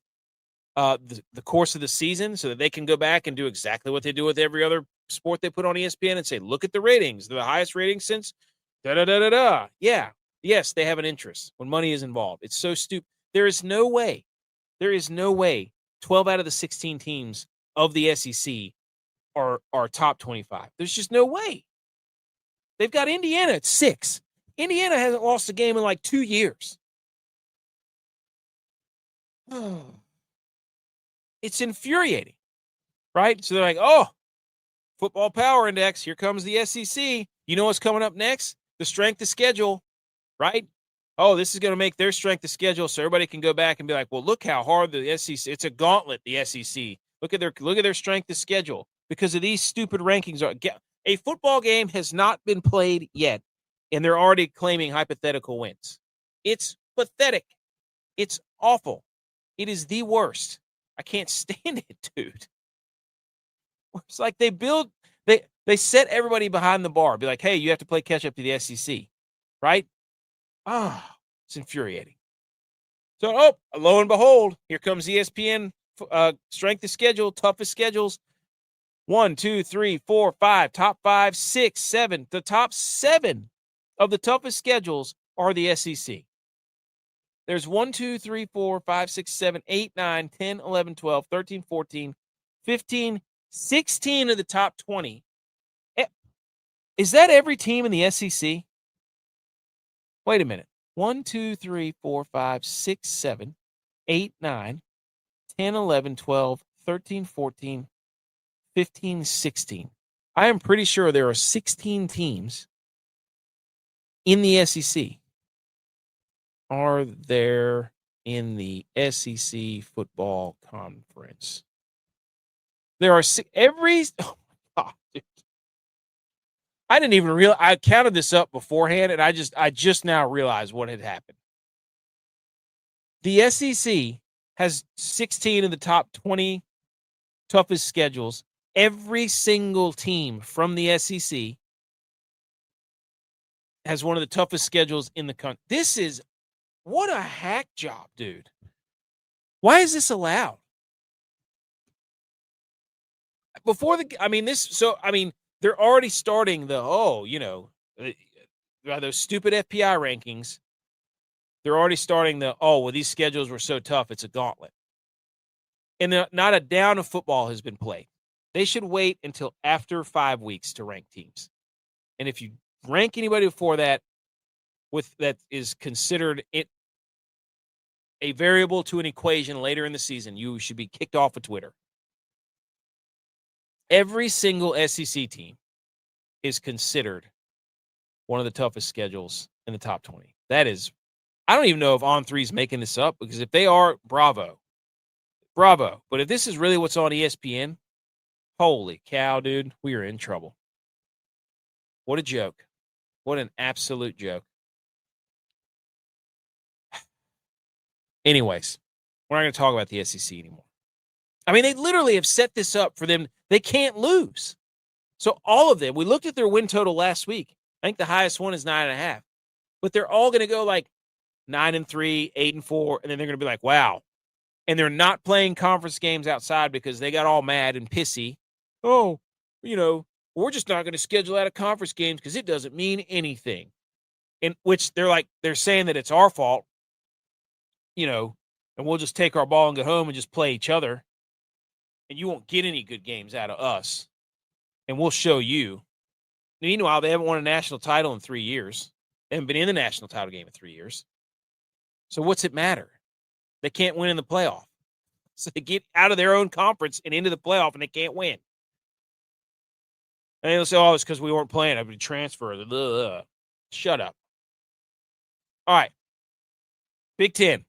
A: the course of the season so that they can go back and do exactly what they do with every other sport they put on ESPN and say, look at the ratings. They're the highest ratings since da-da-da-da-da. Yeah. Yes, they have an interest when money is involved. It's so stupid. There is no way 12 out of the 16 teams of the SEC are top 25. There's just no way. They've got Indiana at 6. Indiana hasn't lost a game in like 2 years. It's infuriating, right? So they're like, oh, football power index. Here comes the SEC. You know what's coming up next? The strength of schedule, right? Oh, this is going to make their strength of schedule so everybody can go back and be like, well, look how hard the SEC. It's a gauntlet, the SEC. Look at their strength of schedule because of these stupid rankings. A football game has not been played yet, and they're already claiming hypothetical wins. It's pathetic. It's awful. It is the worst. I can't stand it, dude. It's like they set everybody behind the bar. Be like, hey, you have to play catch up to the SEC, right? It's infuriating. So, lo and behold, here comes ESPN strength of schedule, toughest schedules. 1, 2, 3, 4, 5, top 5, 6, 7. The top 7 of the toughest schedules are the SEC. There's 1, 2, 3, 4, 5, 6, 7, 8, 9, 10, 11, 12, 13, 14, 15, 16 of the top 20. Is that every team in the SEC? Wait a minute. 1, 2, 3, 4, 5, 6, 7, 8, 9, 10, 11, 12, 13, 14, 15, 16. I am pretty sure there are 16 teams in the SEC. Are there in the SEC football conference? There are every. Oh my God, dude. I didn't even realize. I counted this up beforehand, and I just now realized what had happened. The SEC has 16 of the top 20 toughest schedules. Every single team from the SEC has one of the toughest schedules in the country. What a hack job, dude. Why is this allowed? They're already starting those stupid FPI rankings. They're already starting these schedules were so tough, it's a gauntlet. And not a down of football has been played. They should wait until after 5 weeks to rank teams. And if you rank anybody before that, that is considered a variable to an equation later in the season, you should be kicked off of Twitter. Every single SEC team is considered one of the toughest schedules in the top 20. That is, I don't even know if On3 is making this up, because if they are, bravo. Bravo. But if this is really what's on ESPN, holy cow, dude, we are in trouble. What a joke. What an absolute joke. Anyways, we're not going to talk about the SEC anymore. I mean, they literally have set this up for them. They can't lose. So all of them, we looked at their win total last week. I think the highest one is 9.5. But they're all going to go like 9-3, 8-4, and then they're going to be like, wow. And they're not playing conference games outside because they got all mad and pissy. Oh, we're just not going to schedule out of conference games because it doesn't mean anything. In which they're saying that it's our fault, and we'll just take our ball and go home and just play each other. And you won't get any good games out of us. And we'll show you. Meanwhile, they haven't won a national title in 3 years. They haven't been in the national title game in 3 years. So what's it matter? They can't win in the playoff. So they get out of their own conference and into the playoff, and they can't win. And they'll say, oh, it's because we weren't playing. I've been transferred. Shut up. All right. Big Ten.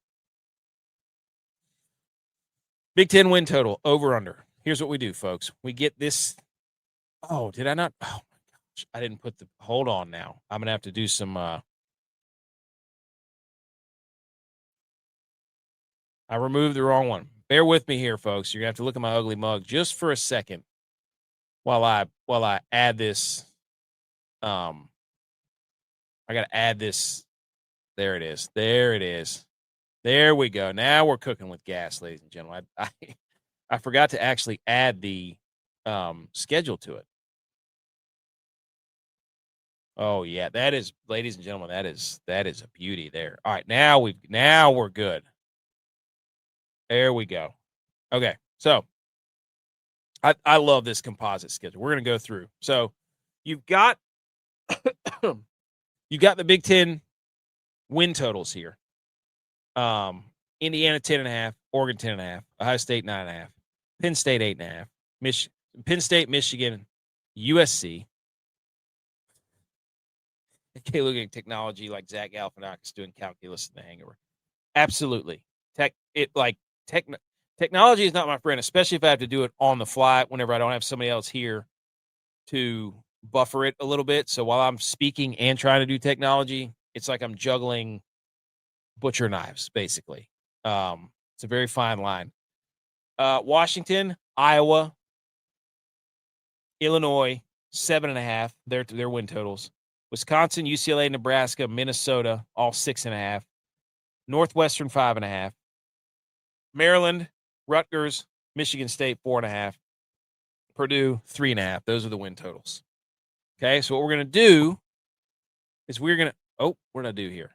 A: Big Ten win total, over under. Here's what we do, folks. We get this. Oh, did I not? Oh, my God. I didn't put the, hold on now. I'm going to have to do some, I removed the wrong one. Bear with me here, folks. You're going to have to look at my ugly mug just for a second while I add this. I got to add this. There it is. There it is. There we go. Now we're cooking with gas, ladies and gentlemen. I forgot to actually add the schedule to it. Oh yeah, that is, ladies and gentlemen, that is a beauty there. All right, now we're good. There we go. Okay, so I love this composite schedule. We're gonna go through. So you've got the Big Ten win totals here. Indiana 10.5, Oregon 10.5, Ohio State 9.5, Penn State 8.5, Penn State, Michigan, USC. Okay, looking at technology like Zach Galifianakis doing calculus in the hangover. Absolutely. Technology is not my friend, especially if I have to do it on the fly whenever I don't have somebody else here to buffer it a little bit. So while I'm speaking and trying to do technology, it's like I'm juggling butcher knives, basically. It's a very fine line. Washington, Iowa, Illinois, 7.5. Their win totals. Wisconsin, UCLA, Nebraska, Minnesota, all 6.5. Northwestern, 5.5. Maryland, Rutgers, Michigan State, 4.5. Purdue, 3.5. Those are the win totals. Okay, so what we're going to do is what did I do here?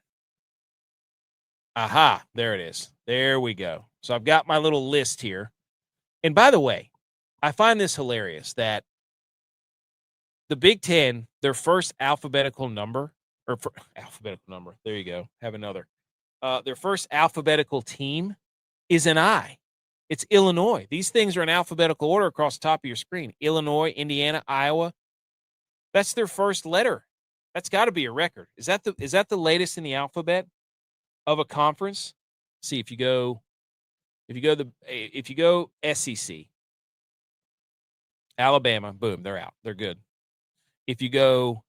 A: Aha, there it is. There we go. So I've got my little list here. And by the way, I find this hilarious that the Big Ten, their first alphabetical number, there you go, have another. Their first alphabetical team is an I. It's Illinois. These things are in alphabetical order across the top of your screen. Illinois, Indiana, Iowa. That's their first letter. That's got to be a record. Is that the latest in the alphabet of a conference? See, if you go SEC, Alabama, boom, they're out. They're good. If you go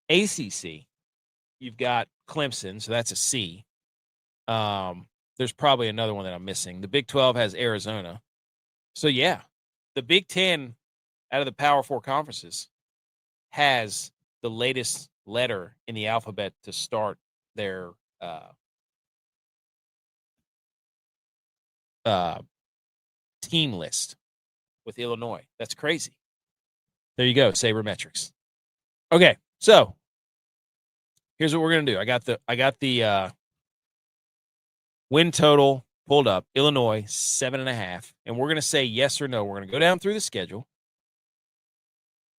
A: ACC, you've got Clemson, so that's a C. There's probably another one that I'm missing. The Big 12 has Arizona. So, yeah, the Big 10 out of the Power 4 conferences has the latest letter in the alphabet to start their team list with Illinois. That's crazy. There you go, sabermetrics. Okay, so here's what we're gonna do. I got the win total pulled up. Illinois 7.5, and we're gonna say yes or no. We're gonna go down through the schedule.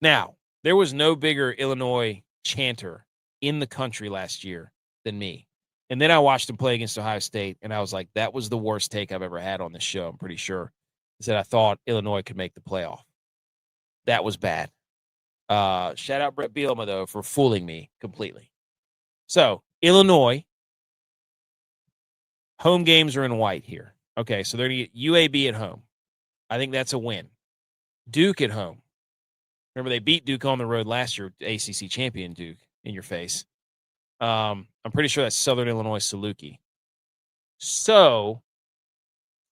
A: Now, there was no bigger Illinois chanter in the country last year than me. And then I watched them play against Ohio State, and I was like, that was the worst take I've ever had on this show, I'm pretty sure. Is that I thought Illinois could make the playoff. That was bad. Shout out Brett Bielema, though, for fooling me completely. So, Illinois, home games are in white here. Okay, so they're going to get UAB at home. I think that's a win. Duke at home. Remember, they beat Duke on the road last year, ACC champion Duke, in your face. I'm pretty sure that's Southern Illinois Saluki. So,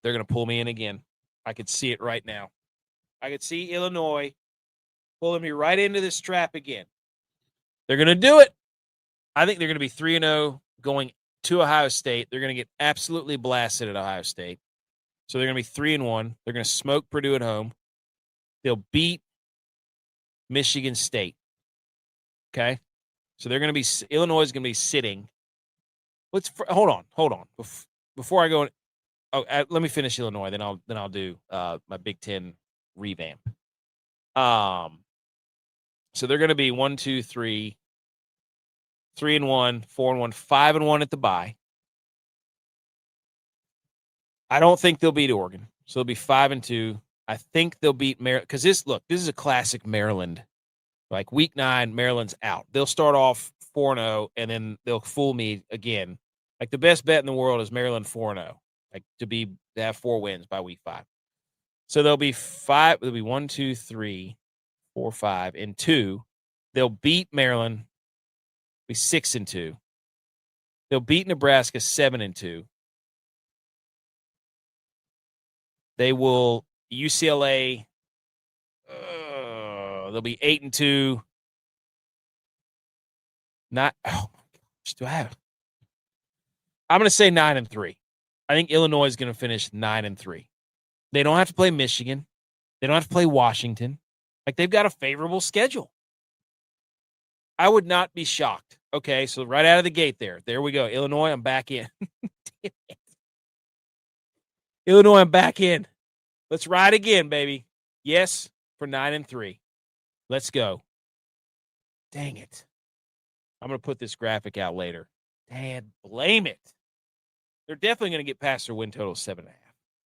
A: they're going to pull me in again. I could see it right now. I could see Illinois pulling me right into this trap again. They're going to do it. I think they're going to be 3-0 going to Ohio State. They're going to get absolutely blasted at Ohio State. So they're going to be 3-1. They're going to smoke Purdue at home. They'll beat Michigan State. Okay? So they're going to be – Illinois is going to be sitting. Hold on. Before I go – let me finish Illinois. Then I'll do my Big Ten revamp. So they're going to be 1, 2, 3, 3-1, 4-1, 5-1 at the bye. I don't think they'll beat Oregon, so they'll be 5-2. I think they'll beat Maryland because this is a classic Maryland. Like week 9, Maryland's out. They'll start off 4-0, and then they'll fool me again. Like the best bet in the world is Maryland 4-0, like to have 4 wins by week 5. So they'll be 5. They'll be 1, 2, 3, 4, 5, and 2. They'll beat Maryland, be 6-2. They'll beat Nebraska 7-2. They will UCLA. They'll be 8-2. Not. Oh my gosh, do I have? I'm going to say 9-3. I think Illinois is going to finish 9-3. They don't have to play Michigan. They don't have to play Washington. Like, they've got a favorable schedule. I would not be shocked. Okay, so right out of the gate there we go. Illinois, I'm back in. Illinois, I'm back in. Let's ride again, baby. Yes, for 9-3. Let's go. Dang it. I'm going to put this graphic out later. Dad, blame it. They're definitely going to get past their win total of 7.5.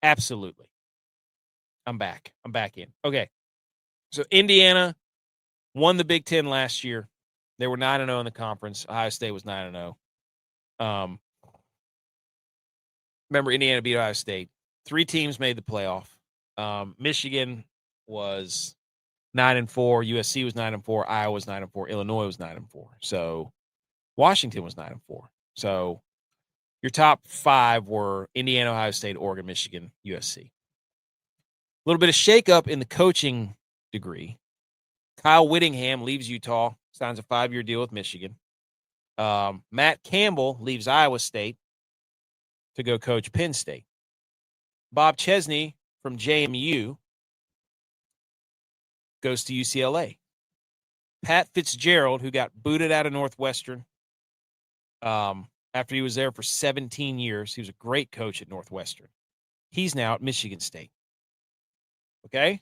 A: Absolutely. I'm back. I'm back in. Okay. So Indiana won the Big Ten last year. They were 9-0 in the conference. Ohio State was 9-0. Remember, Indiana beat Ohio State. 3 teams made the playoff. Michigan was 9-4. USC was 9-4. Iowa was 9-4. Illinois was 9-4. So Washington was 9-4. So your top 5 were Indiana, Ohio State, Oregon, Michigan, USC. A little bit of shakeup in the coaching degree. Kyle Whittingham leaves Utah, signs a 5-year deal with Michigan. Matt Campbell leaves Iowa State to go coach Penn State. Bob Chesney from JMU goes to UCLA. Pat Fitzgerald, who got booted out of Northwestern after he was there for 17 years. He was a great coach at Northwestern. He's now at Michigan State. Okay?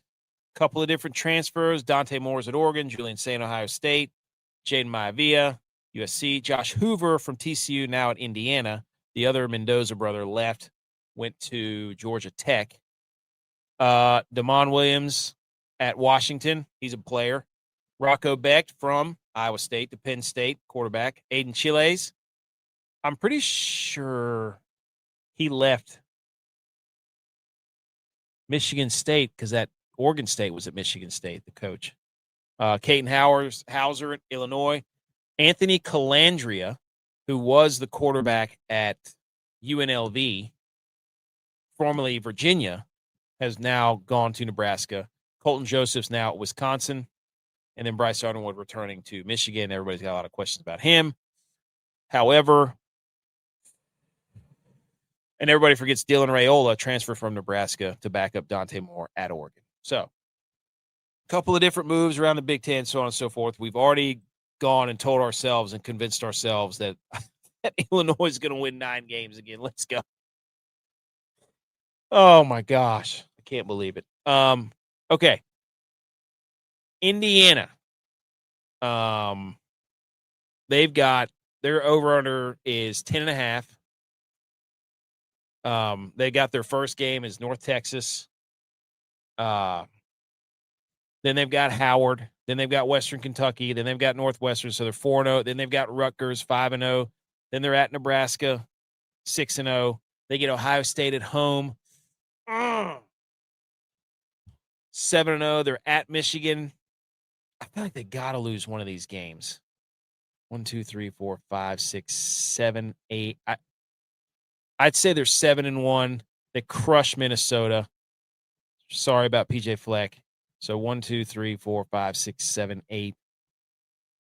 A: Couple of different transfers. Dante Moore's at Oregon. Julian Saint, Ohio State. Jaden Maivia, USC. Josh Hoover from TCU, now at Indiana. The other Mendoza brother left, went to Georgia Tech. Damon Williams at Washington. He's a player. Rocco Becht from Iowa State to Penn State, quarterback. Aiden Chiles. I'm pretty sure he left Michigan State because that Oregon State was at Michigan State, the coach. Caden Hauser at Illinois. Anthony Calandria, who was the quarterback at UNLV, formerly Virginia, has now gone to Nebraska. Colton Joseph's now at Wisconsin. And then Bryce Underwood returning to Michigan. Everybody's got a lot of questions about him. However, and everybody forgets Dylan Raiola transfer from Nebraska to back up Dante Moore at Oregon. So, a couple of different moves around the Big Ten, so on and so forth. We've already gone and told ourselves and convinced ourselves that, that Illinois is going to win 9 games again. Let's go. Oh, my gosh. I can't believe it. Okay. Indiana. They've got their over-under is 10.5. They got their first game is North Texas. Then they've got Howard. Then they've got Western Kentucky. Then they've got Northwestern. So they're 4-0. Then they've got Rutgers 5-0. Then they're at Nebraska 6-0. They get Ohio State at home 7-0. They're at Michigan. I feel like they got to lose one of these games. 1, 2, 3, 4, 5, 6, 7, 8. I'd say they're 7-1. They crush Minnesota. Sorry about PJ Fleck. So 1, 2, 3, 4, 5, 6, 7, 8,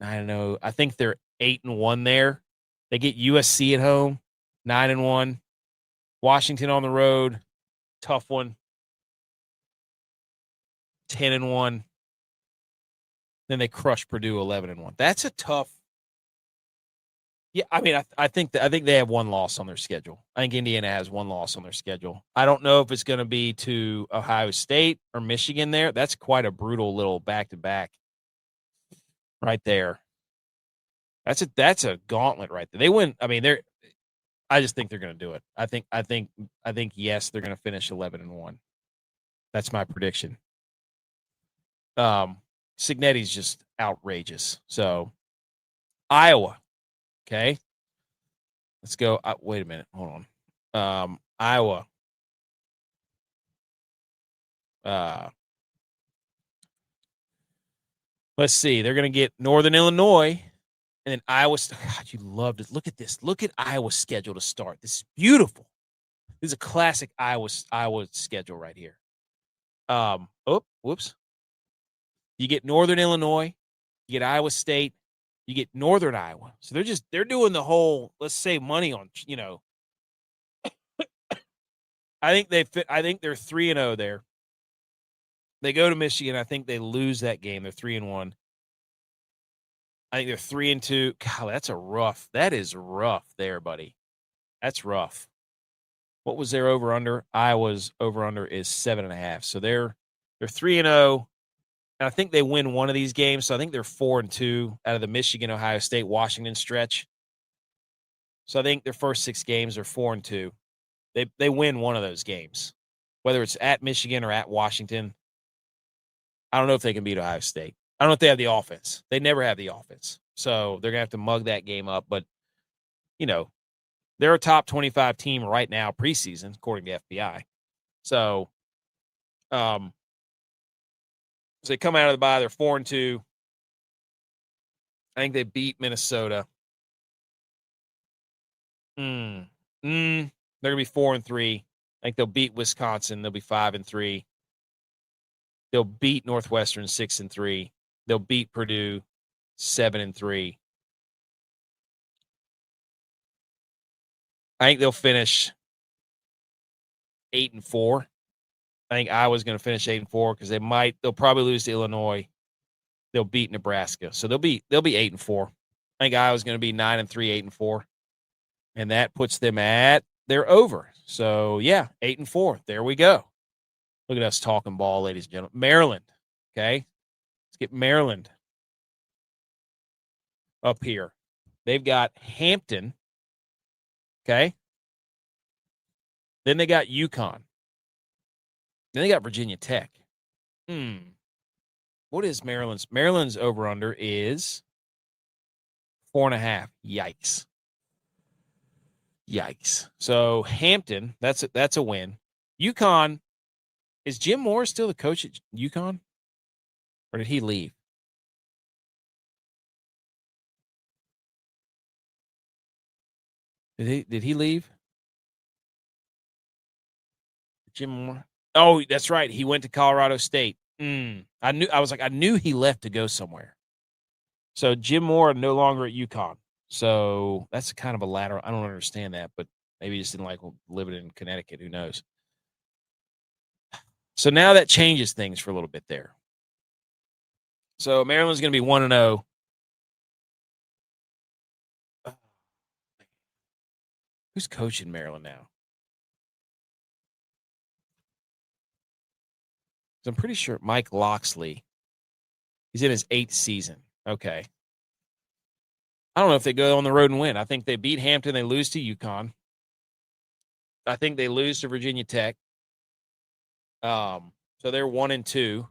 A: 9-0. I think they're 8-1 there. They get USC at home, 9-1. Washington on the road, tough one, 10-1. Then they crush Purdue 11-1. That's a tough. Yeah, I mean, I think they have one loss on their schedule. I think Indiana has one loss on their schedule. I don't know if it's going to be to Ohio State or Michigan there. That's quite a brutal little back-to-back right there. That's a gauntlet right there. They win. I mean, I just think they're going to do it. I think yes, they're going to finish 11-1. That's my prediction. Signetti's just outrageous. So, Iowa. Okay. Let's go. Wait a minute. Hold on. Iowa. Let's see. They're going to get Northern Illinois and then Iowa. God, you loved it. Look at this. Look at Iowa's schedule to start. This is beautiful. This is a classic Iowa schedule right here. Whoops. You get Northern Illinois, you get Iowa State, you get Northern Iowa. So they're doing the whole let's save money on, I think they're 3-0 there. They go to Michigan, I think they lose that game. They're 3-1. I think they're 3-2. God, that is rough there, buddy. That's rough. What was their over under? Iowa's over under is 7.5. So they're 3-0. And I think they win one of these games. So I think they're 4-2 out of the Michigan, Ohio State, Washington stretch. So I think their first 6 games are 4-2. They win one of those games, whether it's at Michigan or at Washington. I don't know if they can beat Ohio State. I don't know if they have the offense. They never have the offense. So they're going to have to mug that game up. But, they're a top 25 team right now preseason, according to FBI. So, so they come out of the bye. They're 4-2. I think they beat Minnesota. They're going to be 4-3. I think they'll beat Wisconsin. They'll be 5-3. They'll beat Northwestern 6-3. They'll beat Purdue 7-3. I think they'll finish 8-4. I think Iowa's going to finish 8-4 because they'll probably lose to Illinois. They'll beat Nebraska. So they'll be 8-4. I think Iowa's going to be 9-3, 8-4. And that puts them at their over. So yeah, 8-4. There we go. Look at us talking ball, ladies and gentlemen. Maryland. Okay. Let's get Maryland up here. They've got Hampton. Okay. Then they got UConn. Then they got Virginia Tech. What is Maryland's? Maryland's over-under is 4.5. Yikes. So Hampton, that's a win. UConn, is Jim Moore still the coach at UConn? Or did he leave? Did he leave? Jim Moore? Oh, that's right. He went to Colorado State. I knew he left to go somewhere. So Jim Moore no longer at UConn. So that's kind of a lateral. I don't understand that, but maybe he just didn't like living in Connecticut. Who knows? So now that changes things for a little bit there. So Maryland's going to be 1-0. Who's coaching Maryland now? I'm pretty sure Mike Loxley. He's in his 8th season. Okay. I don't know if they go on the road and win. I think they beat Hampton. They lose to UConn. I think they lose to Virginia Tech. So they're 1-2.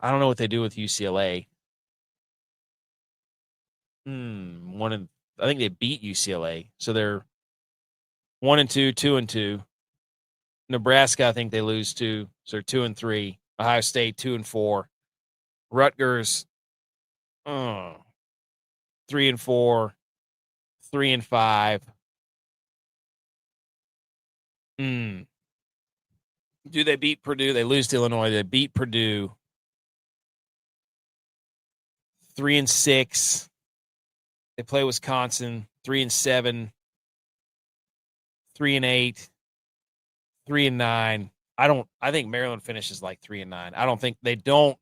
A: I don't know what they do with UCLA. I think they beat UCLA. So they're 1-2, 2-2. Nebraska, I think they lose to. So they're 2-3. Ohio State, 2-4. Rutgers, 3-4. 3-5. Do they beat Purdue? They lose to Illinois. They beat Purdue. 3-6. They play Wisconsin. 3-7. 3-8. 3-9. I think Maryland finishes like 3-9. I don't think they do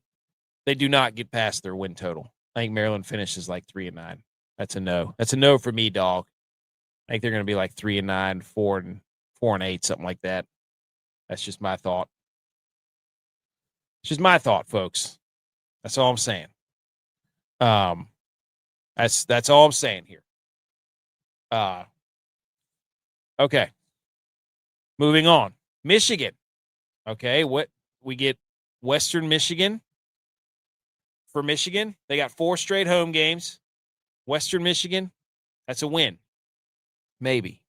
A: not get past their win total. I think Maryland finishes like 3-9. That's a no. That's a no for me, dog. I think they're going to be like 3-9, 4-8, something like that. That's just my thought. It's just my thought, folks. That's all I'm saying. That's all I'm saying here. Okay. Moving on. Michigan. Okay, what we get Western Michigan. For Michigan, they got 4 straight home games. Western Michigan, that's a win. Maybe.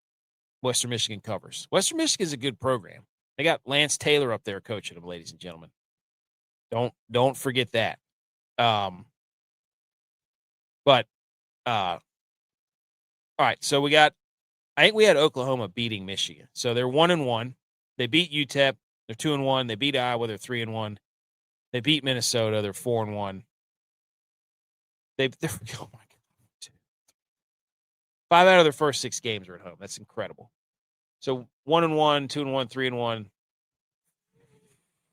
A: Western Michigan covers. Western Michigan is a good program. They got Lance Taylor up there coaching them, ladies and gentlemen. Don't forget that. But all right, so I think we had Oklahoma beating Michigan. So they're 1-1. They beat UTEP, they're 2-1. They beat Iowa, they're 3-1. They beat Minnesota, they're 4-1. They're oh my God. 5 out of their first 6 games are at home. That's incredible. So 1-1, 2-1, 3-1.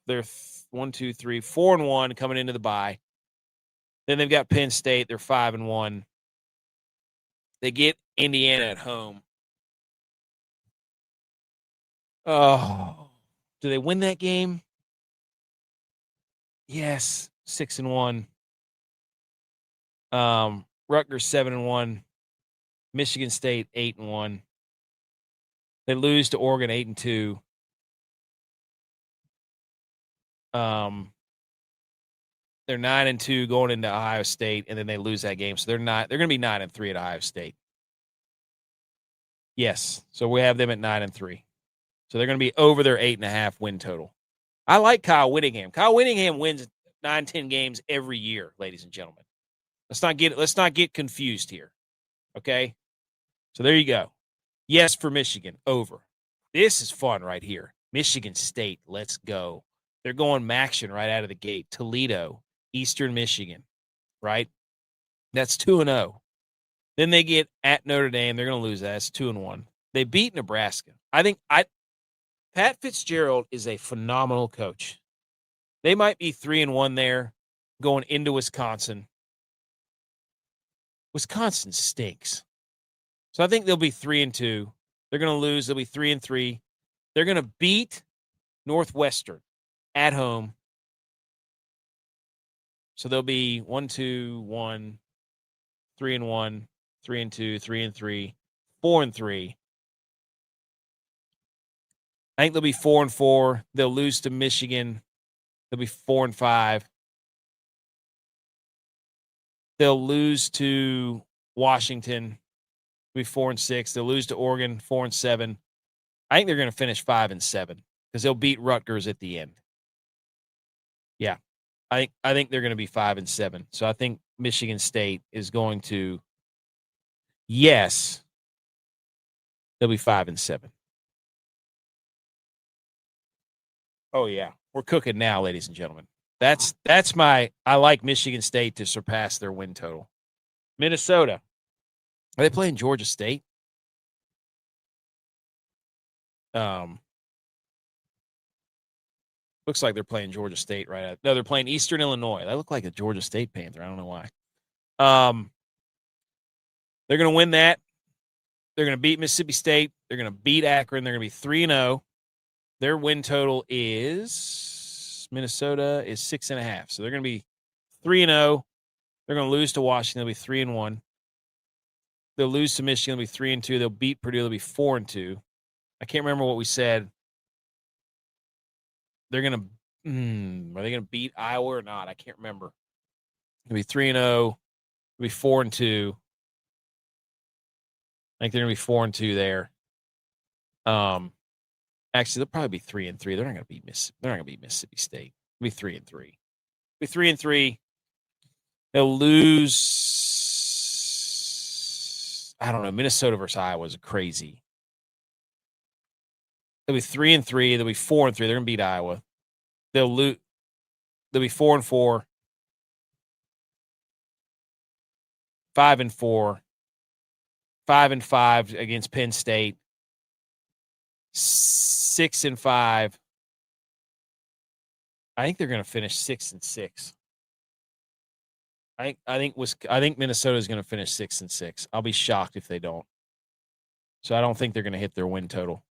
A: They're 1, 2, 3, 4-1 coming into the bye. Then they've got Penn State. They're 5-1. They get Indiana at home. Oh, do they win that game? Yes, 6-1. Rutgers 7-1. Michigan State 8-1. They lose to Oregon 8-2. They're 9-2 going into Ohio State, and then they lose that game. So they're going to be 9-3 at Ohio State. Yes. So we have them at 9-3. So they're going to be over their 8.5 win total. I like Kyle Whittingham. Kyle Whittingham wins 9-10 games every year, ladies and gentlemen. Let's not get confused here. Okay? So there you go. Yes for Michigan, over. This is fun right here. Michigan State, let's go. They're going Maction right out of the gate. Toledo, Eastern Michigan, right? That's 2-0. Then they get at Notre Dame. They're going to lose that. That's 2-1. They beat Nebraska. Pat Fitzgerald is a phenomenal coach. They might be 3-1 there going into Wisconsin. Wisconsin stinks. So I think they'll be 3-2. They're going to lose. They'll be 3-3. They're going to beat Northwestern at home. So they'll be 1-2-1, 3-1, 3-2, 3-3, 4-3. I think they'll be 4-4. They'll lose to Michigan. They'll be 4-5. They'll lose to Washington. They'll be 4-6. They'll lose to Oregon, 4-7. I think they're going to finish 5-7 because they'll beat Rutgers at the end. Yeah, I think they're going to be 5-7. So I think Michigan State is going to. Yes, they'll be 5-7. Oh yeah, we're cooking now, ladies and gentlemen. That's I like Michigan State to surpass their win total. Minnesota, are they playing Georgia State? Looks like they're playing Georgia State right out. No, they're playing Eastern Illinois. They look like a Georgia State Panther. I don't know why. They're going to win that. They're going to beat Mississippi State. They're going to beat Akron. They're going to be 3-0. Their win total is Minnesota is 6.5. So they're going to be 3-0. They're going to lose to Washington. They'll be 3-1. They'll lose to Michigan. They'll be 3-2. They'll beat Purdue. They'll be 4-2. I can't remember what we said. They're going to are they going to beat Iowa or not? I can't remember. They'll be 3-0. They'll be 4-2. I think they're going to be 4-2 there. Actually, they'll probably be 3-3. They're not going to beat Mississippi State. They'll be 3-3. They'll be 3-3. They'll lose. I don't know. Minnesota versus Iowa is crazy. They'll be 3-3. They'll be 4-3. They're going to beat Iowa. They'll lose. They'll be 4-4. 5-4. 5-5 against Penn State. 6-5. I think they're going to finish 6-6. I think Minnesota is going to finish 6-6. I'll be shocked if they don't. So I don't think they're going to hit their win total.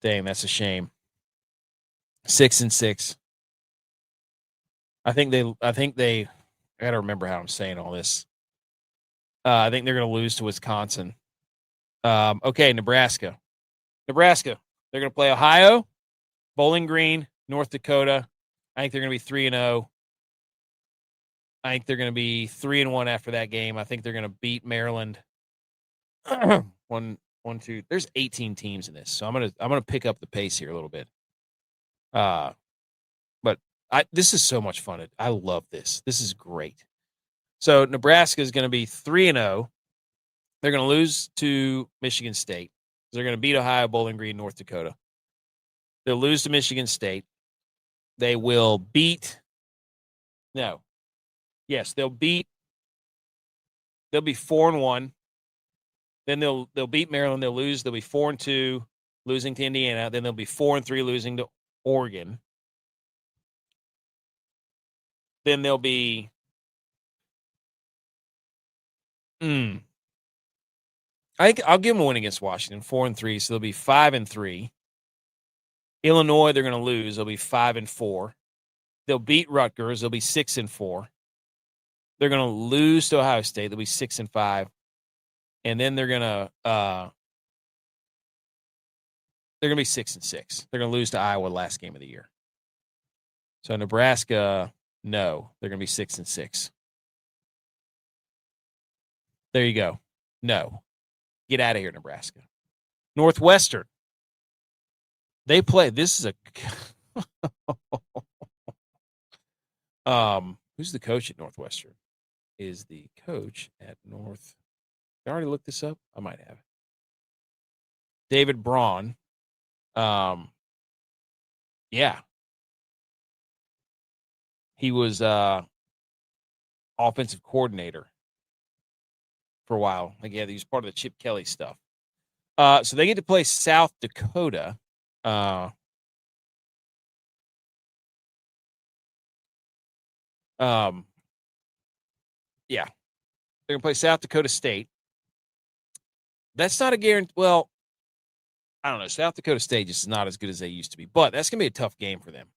A: Dang, that's a shame. 6-6. I think they. I got to remember how I'm saying all this. I think they're going to lose to Wisconsin. Okay, Nebraska. They're going to play Ohio, Bowling Green, North Dakota. I think they're going to be 3-0. I think they're going to be 3-1 after that game. I think they're going to beat Maryland. 1, 2. There's 18 teams in this, so I'm gonna pick up the pace here a little bit. But This is so much fun. I love this. This is great. So Nebraska is going to be 3-0. They're going to lose to Michigan State. They're going to beat Ohio, Bowling Green, North Dakota. They'll lose to Michigan State. They will beat. No. Yes, they'll beat. They'll be 4-1. Then they'll beat Maryland. They'll lose. They'll be 4-2, losing to Indiana. Then they'll be 4-3, losing to Oregon. Then they'll be. I think I'll give them a win against Washington, 4-3. So they'll be 5-3. Illinois, they're going to lose. They'll be 5-4. They'll beat Rutgers. They'll be 6-4. They're going to lose to Ohio State. They'll be 6-5. And then they're going to be 6-6. They're going to lose to Iowa last game of the year. So Nebraska, no, they're going to be 6-6. There you go. No. Get out of here, Nebraska. Northwestern. They play. This is a who's the coach at Northwestern? Is the coach at North? I already looked this up. I might have. David Braun. Yeah. He was offensive coordinator for a while. Like, yeah, he was part of the Chip Kelly stuff. So they get to play South Dakota. Yeah. They're going to play South Dakota State. That's not a guarantee. Well, I don't know. South Dakota State just is not as good as they used to be. But that's going to be a tough game for them.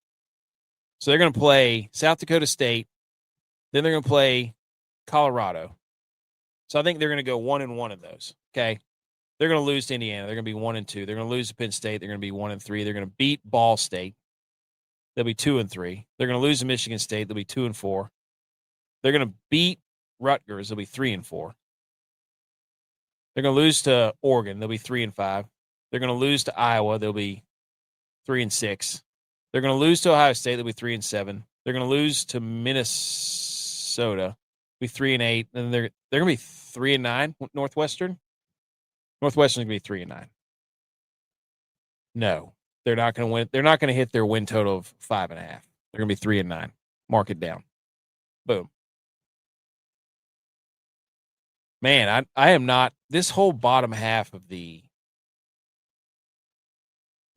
A: So they're going to play South Dakota State. Then they're going to play Colorado. So I think they're going to go 1-1 in those. Okay. They're going to lose to Indiana. They're going to be 1-2. They're going to lose to Penn State. They're going to be 1-3. They're going to beat Ball State. They'll be 2-3. They're going to lose to Michigan State. They'll be 2-4. They're going to beat Rutgers. They'll be 3-4. They're going to lose to Oregon. They'll be 3-5. They're going to lose to Iowa. They'll be 3-6. They're going to lose to Ohio State. They'll be 3-7. They're going to lose to Minnesota. Be 3-8. And they're going to be 3-9. Northwestern. Northwestern's going to be 3-9. No, they're not going to win. They're not going to hit their win total of 5.5. They're going to be 3-9. Mark it down. Boom. Man, I am not. This whole bottom half of the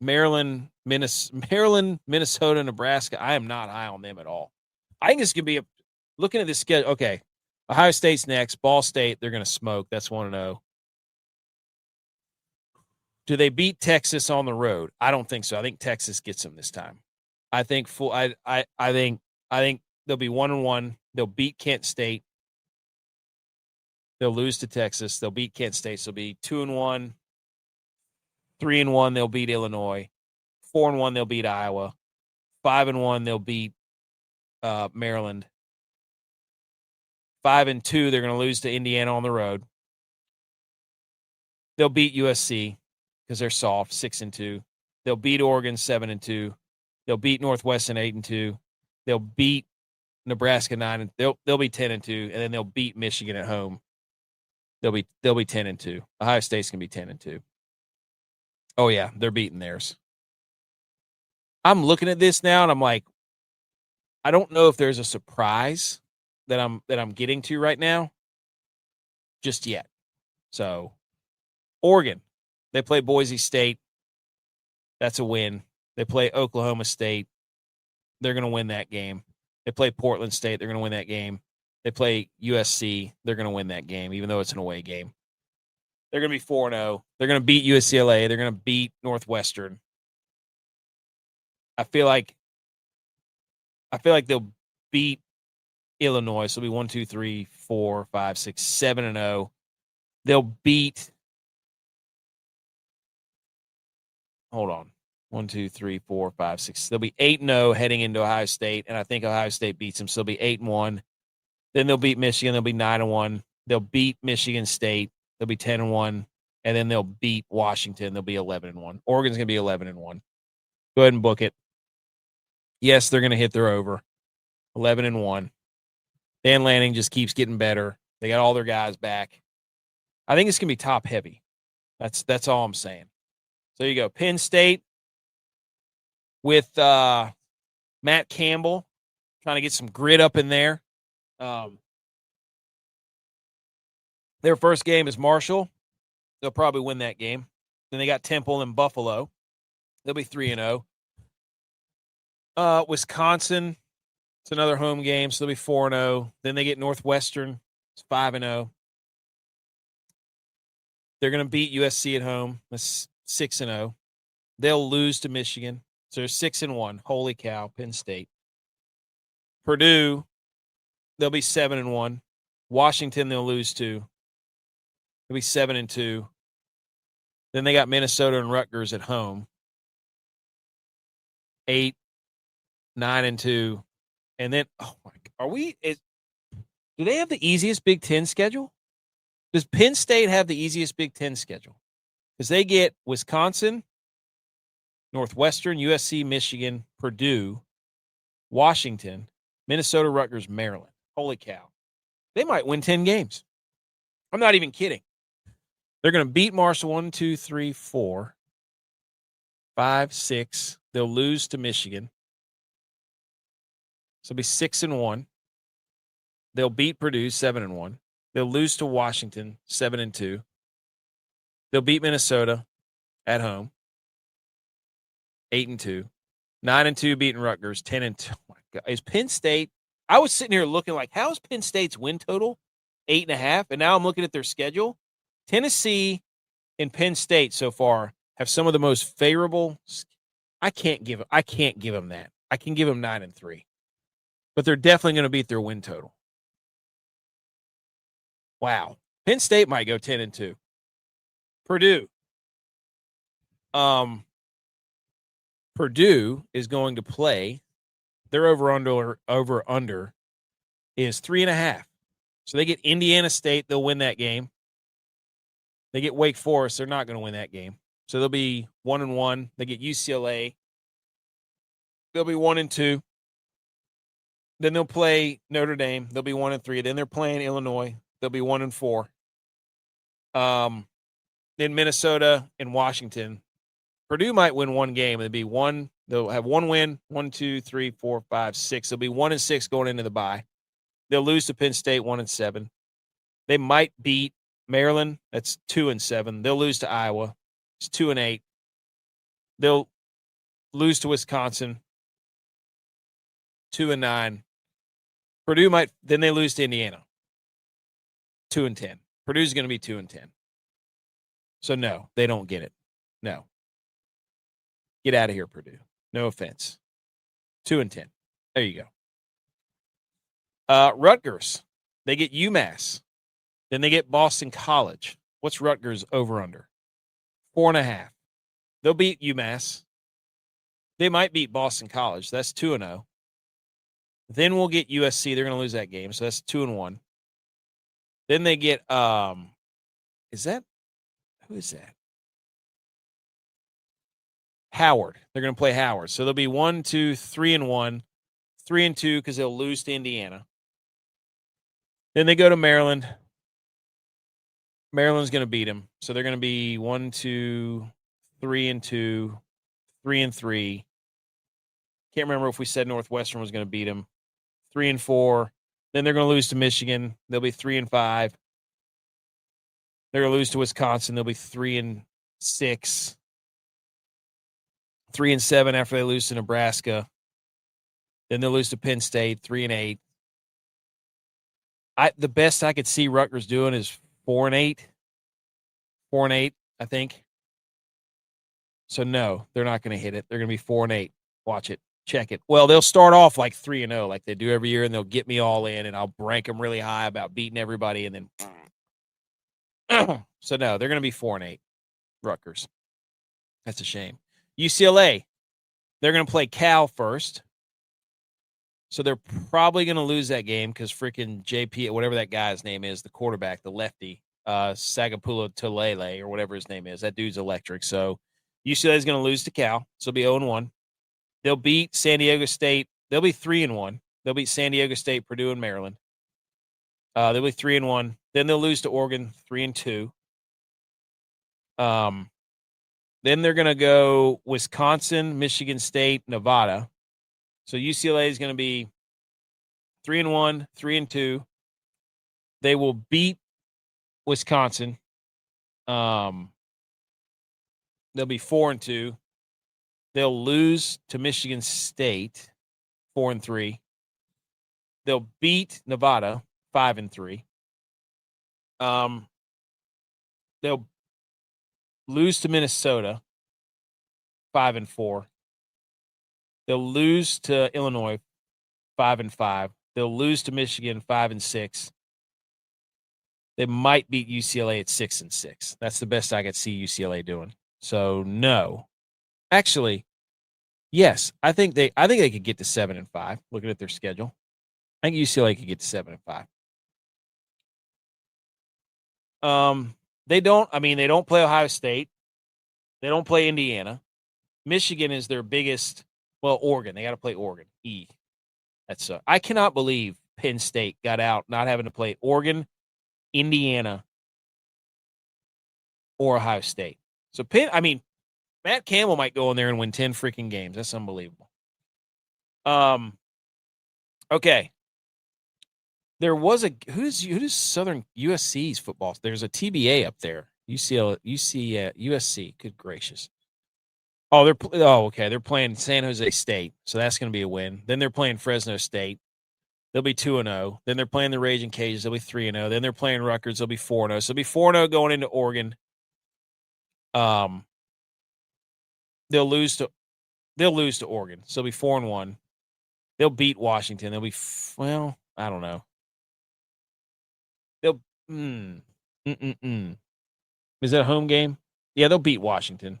A: Maryland, Minnesota, Nebraska, I am not high on them at all. I think it's going to be looking at this schedule. Okay, Ohio State's next. Ball State, they're going to smoke. That's 1-0. Do they beat Texas on the road? I don't think so. I think Texas gets them this time. I think I think they'll be 1-1. They'll beat Kent State. They'll lose to Texas. They'll beat Kent State. So they'll be 2-1, 3-1. They'll beat Illinois. 4-1. They'll beat Iowa. 5-1. They'll beat Maryland. 5-2. They're going to lose to Indiana on the road. They'll beat USC because they're soft, 6-2. They'll beat Oregon 7-2. They'll beat Northwestern 8-2. They'll beat Nebraska 9. They'll be 10-2, and then they'll beat Michigan at home. They'll be 10-2. Ohio State's gonna be 10-2. Oh yeah, they're beating theirs. I'm looking at this now, and I'm like, I don't know if there's a surprise that I'm getting to right now, just yet. So, Oregon, they play Boise State. That's a win. They play Oklahoma State. They're going to win that game. They play Portland State. They're going to win that game. They play USC. They're going to win that game, even though it's an away game. They're going to be 4-0. They're going to beat UCLA. They're going to beat Northwestern. I feel like they'll beat Illinois. So it'll be 1, 2, 3, 4, 5, 6, 7-0. They'll beat. Hold on. 1, 2, 3, 4, 5, 6. They'll be 8-0 heading into Ohio State, and I think Ohio State beats them. So they'll be 8-1. Then they'll beat Michigan. They'll be 9-1. They'll beat Michigan State. They'll be 10-1, and then they'll beat Washington. They'll be 11-1. Oregon's gonna be 11-1. Go ahead and book it. Yes, they're going to hit their over. 11-1. Dan Lanning just keeps getting better. They got all their guys back. I think it's going to be top heavy. That's all I'm saying. So you go Penn State with Matt Campbell trying to get some grit up in there. Their first game is Marshall. They'll probably win that game. Then they got Temple and Buffalo. They'll be 3-0. Wisconsin, it's another home game, so they'll be 4-0. Then they get Northwestern. It's 5-0. They're going to beat USC at home. That's 6-0. They'll lose to Michigan. So they're 6-1. Holy cow, Penn State. Purdue, they'll be 7-1. Washington, they'll lose to. They'll be 7-2. Then they got Minnesota and Rutgers at home. 8, 9-2. And then, oh my God, do they have the easiest Big Ten schedule? Does Penn State have the easiest Big Ten schedule? Because they get Wisconsin, Northwestern, USC, Michigan, Purdue, Washington, Minnesota, Rutgers, Maryland. Holy cow. They might win 10 games. I'm not even kidding. They're going to beat Marshall 1, 2, 3, 4, 5, 6. They'll lose to Michigan. So it'll be 6-1. They'll beat Purdue 7-1. They'll lose to Washington 7-2. They'll beat Minnesota at home 8-2. 9-2 beating Rutgers 10-2. Oh my God. Is Penn State? I was sitting here looking like, how is Penn State's win total 8.5? And now I'm looking at their schedule. Tennessee and Penn State so far have some of the most favorable. I can't give them that. I can give them 9-3, but they're definitely going to beat their win total. Wow, Penn State might go 10-2. Purdue. Purdue is going to play. Their over under is 3.5. So they get Indiana State. They'll win that game. They get Wake Forest. They're not going to win that game. So they'll be 1-1. They get UCLA. They'll be 1-2. Then they'll play Notre Dame. They'll be 1-3. Then they're playing Illinois. They'll be 1-4. Then Minnesota and Washington. Purdue might win one game. It'll be one. They'll have one win. 1, 2, 3, 4, 5, 6. They'll be 1-6 going into the bye. They'll lose to Penn State 1-7. They might beat Maryland. That's 2-7. They'll lose to Iowa. It's 2-8. They'll lose to Wisconsin. 2-9. Purdue might. Then they lose to Indiana. 2-10. Purdue's going to be 2-10. So no, they don't get it. No. Get out of here, Purdue. No offense. 2-10. There you go. Rutgers. They get UMass. Then they get Boston College. What's Rutgers over under? 4.5. They'll beat UMass. They might beat Boston College. That's 2-0. Then we'll get USC. They're going to lose that game. So that's 2-1. Then they get who is that? Howard. They're going to play Howard. So they'll be 1, 2, 3-1. 3-2 because they'll lose to Indiana. Then they go to Maryland. Maryland's going to beat them. So they're going to be 1, 2, 3-2, 3-3. Can't remember if we said Northwestern was going to beat them. 3-4. Then they're going to lose to Michigan. They'll be 3-5. They're going to lose to Wisconsin. They'll be 3-6. 3-7 after they lose to Nebraska. Then they'll lose to Penn State. 3-8. The best I could see Rutgers doing is 4-8. 4-8, I think. So no, they're not going to hit it. They're going to be 4-8. Watch it. Check it. Well, they'll start off like 3-0, like they do every year, and they'll get me all in, and I'll rank them really high about beating everybody, and then. So no, they're going to be 4-8. Rutgers. That's a shame. UCLA. They're going to play Cal first. So they're probably going to lose that game because freaking JP, whatever that guy's name is, the quarterback, the lefty, Sagapula Tulele or whatever his name is. That dude's electric. So UCLA is going to lose to Cal. So it'll be 0-1. They'll beat San Diego State. They'll be 3-1. They'll beat San Diego State, Purdue, and Maryland. They'll be 3-1. Then they'll lose to Oregon, 3-2. Then they're going to go Wisconsin, Michigan State, Nevada. So UCLA is going to be 3-1, 3-2. They will beat Wisconsin. They'll be 4-2. They'll lose to Michigan State, 4-3. They'll beat Nevada, 5-3. They'll lose to Minnesota, 5-4. They'll lose to Illinois, 5-5. They'll lose to Michigan, 5-6. They might beat UCLA at 6-6. That's the best I could see UCLA doing. So no, actually, yes, I think they could get to 7-5. Looking at their schedule, I think UCLA could get to 7-5. They don't play Ohio State. They don't play Indiana. Michigan is their biggest. Well, Oregon. They got to play Oregon. That's I cannot believe Penn State got out not having to play Oregon, Indiana, or Ohio State. So Matt Campbell might go in there and win 10 freaking games. That's unbelievable. Okay. There was who's Southern USC's football? There's a TBA up there. USC. Good gracious. Okay. They're playing San Jose State, so that's going to be a win. Then they're playing Fresno State. They'll be 2-0. Then they're playing the Raging Cajuns. They'll be 3-0. Then they're playing Rutgers. They'll be 4-0. So they'll be 4-0 going into Oregon. They'll lose to Oregon. So they'll be 4-1. They'll beat Washington. They'll be I don't know. They'll Is that a home game? Yeah, they'll beat Washington.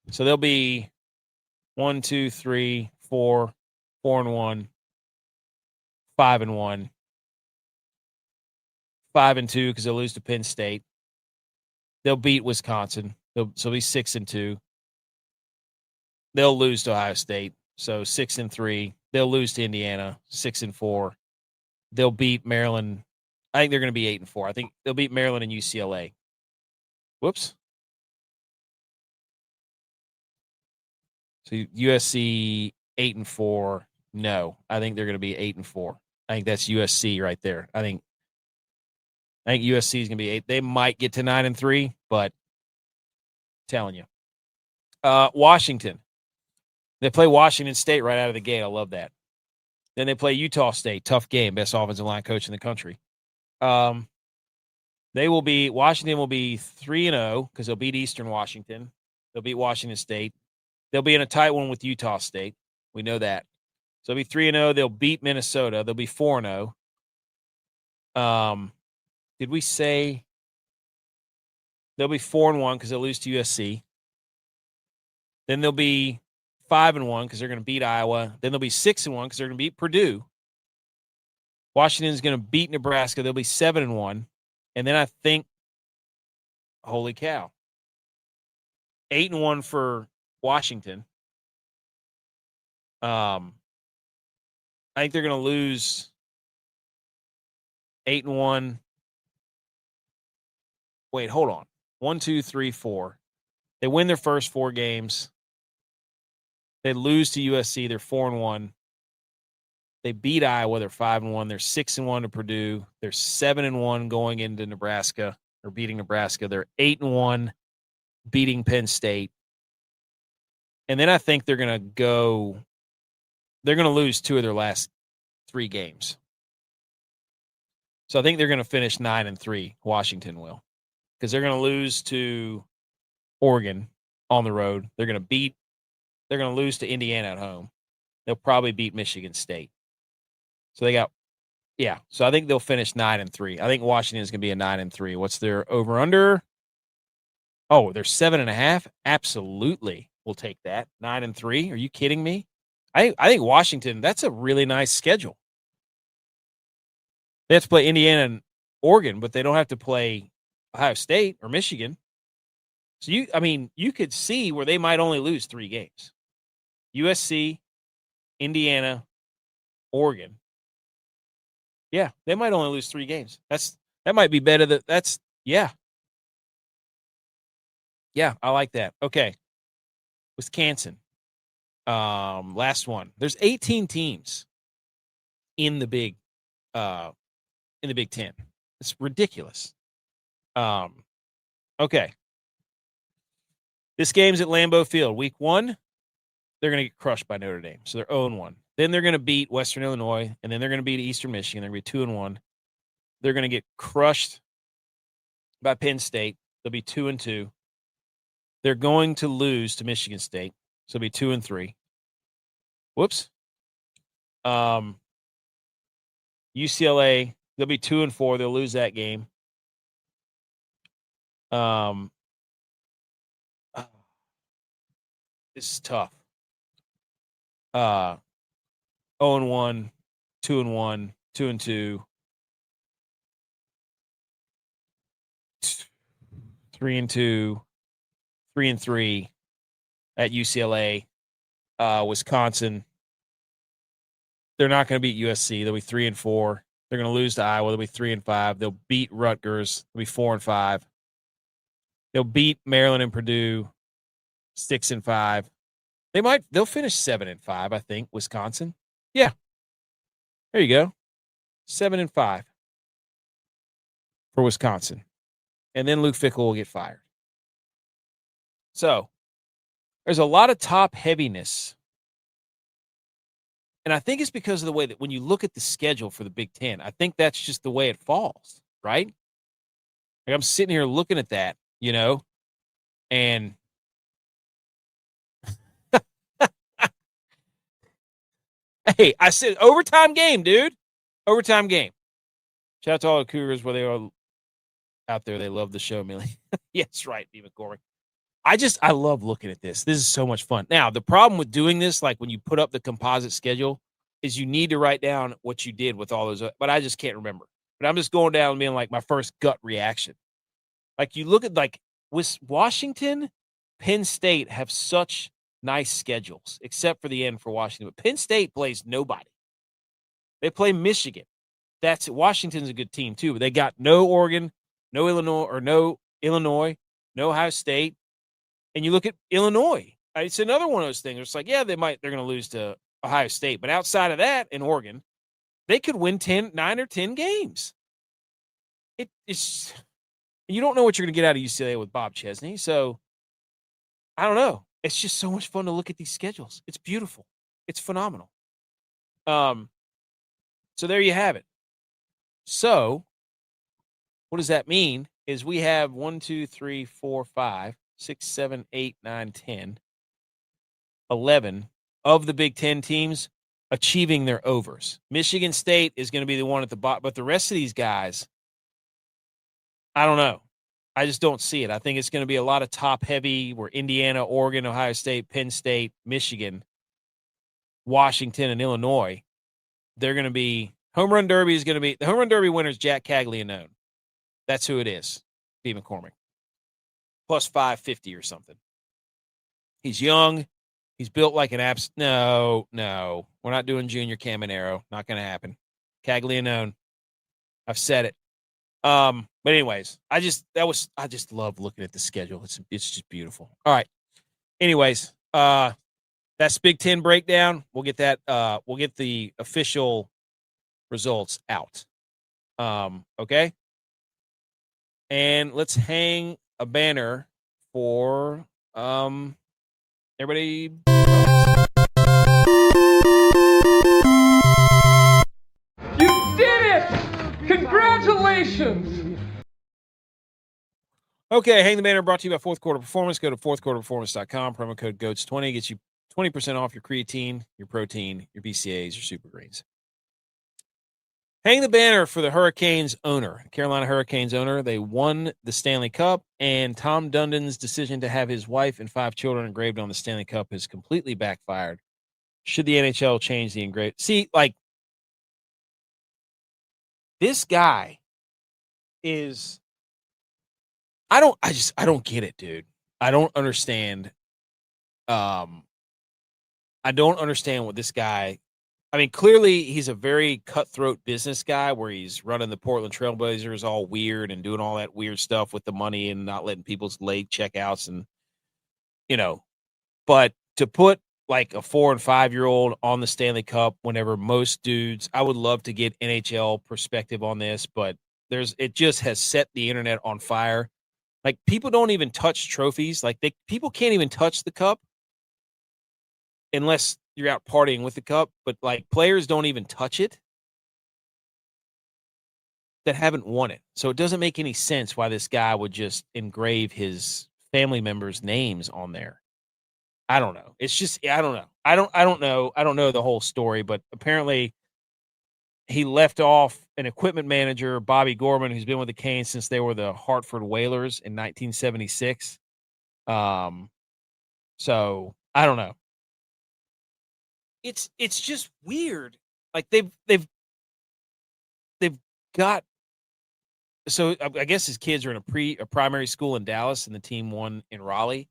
A: So they'll be 1, 2, 3, 4, 4-1, 5-1, 5-2 because they'll lose to Penn State. They'll beat Wisconsin. So they'll be 6-2. They'll lose to Ohio State. So 6-3. They'll lose to Indiana, 6-4. They'll beat Maryland. I think they're going to be 8-4. I think they'll beat Maryland and UCLA. Whoops. So USC 8-4. No, I think they're going to be 8-4. I think that's USC right there. I think USC is going to be 8. They might get to 9-3, but I'm telling you. Washington. They play Washington State right out of the gate. I love that. Then they play Utah State. Tough game. Best offensive line coach in the country. Washington will be 3-0 because they'll beat Eastern Washington. They'll beat Washington State. They'll be in a tight one with Utah State. We know that. So they'll be 3-0. They'll beat Minnesota. They'll be 4-0. Did we say they'll be 4-1 because they'll lose to USC? Then they'll be 5-1 because they're going to beat Iowa. Then they'll be 6-1 because they're going to beat Purdue. Washington's going to beat Nebraska. They'll be 7-1. And then I think, holy cow, 8-1 for Washington. I think they're going to lose 8-1. Wait, hold on. 1, 2, 3, 4. They win their first 4 games. They lose to USC. They're 4-1. They beat Iowa. They're 5-1. They're 6-1 to Purdue. They're 7-1 going into Nebraska or beating Nebraska. They're 8-1 beating Penn State. And then I think they're going to lose 2 of their last 3 games. So I think they're going to finish 9-3. Washington will, because they're going to lose to Oregon on the road. They're going to lose to Indiana at home. They'll probably beat Michigan State. So so I think they'll finish 9-3. I think Washington is going to be a 9-3. What's their over-under? Oh, they're 7.5? Absolutely. We'll take that. 9-3. Are you kidding me? I think Washington, that's a really nice schedule. They have to play Indiana and Oregon, but they don't have to play Ohio State or Michigan. So you could see where they might only lose 3 games. USC, Indiana, Oregon. Yeah, they might only lose 3 games. That might be better. Yeah. Yeah, I like that. Okay. Wisconsin. Last one. There's 18 teams in the Big 10. It's ridiculous. Okay. This game's at Lambeau Field. Week 1, they're going to get crushed by Notre Dame. So they're 0-1. Then they're going to beat Western Illinois, and then they're going to beat Eastern Michigan. They're going to be 2-1. They're going to get crushed by Penn State. They'll be 2-2. They're going to lose to Michigan State. So they'll be 2-3. Whoops. UCLA, they'll be 2-4. They'll lose that game. This is tough. 0-1, 2-1, 2-2, 3-2, 3-3 at UCLA. Wisconsin, they're not going to beat USC. They'll be 3-4. They're going to lose to Iowa. They'll be 3-5. They'll beat Rutgers. They'll be 4-5. They'll beat Maryland and Purdue 6-5. They'll finish 7-5, I think, Wisconsin. Yeah. There you go. 7-5 for Wisconsin. And then Luke Fickell will get fired. So there's a lot of top heaviness. And I think it's because of the way that when you look at the schedule for the Big Ten, I think that's just the way it falls, right? Like I'm sitting here looking at that, and hey, I said overtime game, dude. Overtime game. Shout out to all the Cougars where they are out there. They love the show, Millie. Yes, right, D. McGregor. I love looking at this. This is so much fun. Now, the problem with doing this, like when you put up the composite schedule, is you need to write down what you did with all those, but I just can't remember. But I'm just going down and being like my first gut reaction. Like you look at with Washington, Penn State have such nice schedules, except for the end for Washington. But Penn State plays nobody. They play Michigan. That's it. Washington's a good team too, but they got no Oregon, no Illinois, no Ohio State. And you look at Illinois. It's another one of those things. It's like, yeah, they're going to lose to Ohio State. But outside of that, in Oregon, they could win 9 or 10 games. It's you don't know what you're going to get out of UCLA with Bob Chesney. So, I don't know. It's just so much fun to look at these schedules. It's beautiful. It's phenomenal. So there you have it. So, what does that mean? Is we have 1, 2, 3, 4, 5, 6, 7, 8, 9, 10, 11 of the Big Ten teams achieving their overs. Michigan State is going to be the one at the bottom, but the rest of these guys, I don't know. I just don't see it. I think it's going to be a lot of top heavy where Indiana, Oregon, Ohio State, Penn State, Michigan, Washington, and Illinois, they're going to be home run derby is going to be the home run derby winner is Jack Caglianone. That's who it is. B. McCormick. Plus 550 or something. He's young. He's built like an abs. No. We're not doing Junior Caminero. Not going to happen. Caglianone. I've said it. But anyways, I just love looking at the schedule. It's just beautiful. All right. Anyways, that's Big Ten breakdown. We'll get that. We'll get the official results out. Okay. And let's hang a banner for everybody.
B: You did it! Congratulations!
A: Okay, hang the banner brought to you by Fourth Quarter Performance. Go to fourthquarterperformance.com. Promo code GOATS20 gets you 20% off your creatine, your protein, your BCAAs, your super greens. Hang the banner for the Hurricanes owner, Carolina Hurricanes owner. They won the Stanley Cup, and Tom Dundon's decision to have his wife and 5 children engraved on the Stanley Cup has completely backfired. Should the NHL change the engraved? See, like, this guy is, I don't get it, dude. I don't understand. I I don't understand what this guy. I mean, clearly he's a very cutthroat business guy where he's running the Portland Trailblazers all weird and doing all that weird stuff with the money and not letting people's late checkouts and, but to put like a 4 and 5-year-old on the Stanley Cup whenever most dudes, I would love to get NHL perspective on this, but it just has set the internet on fire. Like people don't even touch trophies. Like people can't even touch the cup unless you're out partying with the cup, but like players don't even touch it that haven't won it. So it doesn't make any sense why this guy would just engrave his family members' names on there. I don't know. It's just, I don't know. I don't know. I don't know the whole story, but apparently he left off an equipment manager, Bobby Gorman, who's been with the Canes since they were the Hartford Whalers in 1976. So I don't know. It's just weird. Like they've got. So I guess his kids are in a primary school in Dallas, and the team won in Raleigh.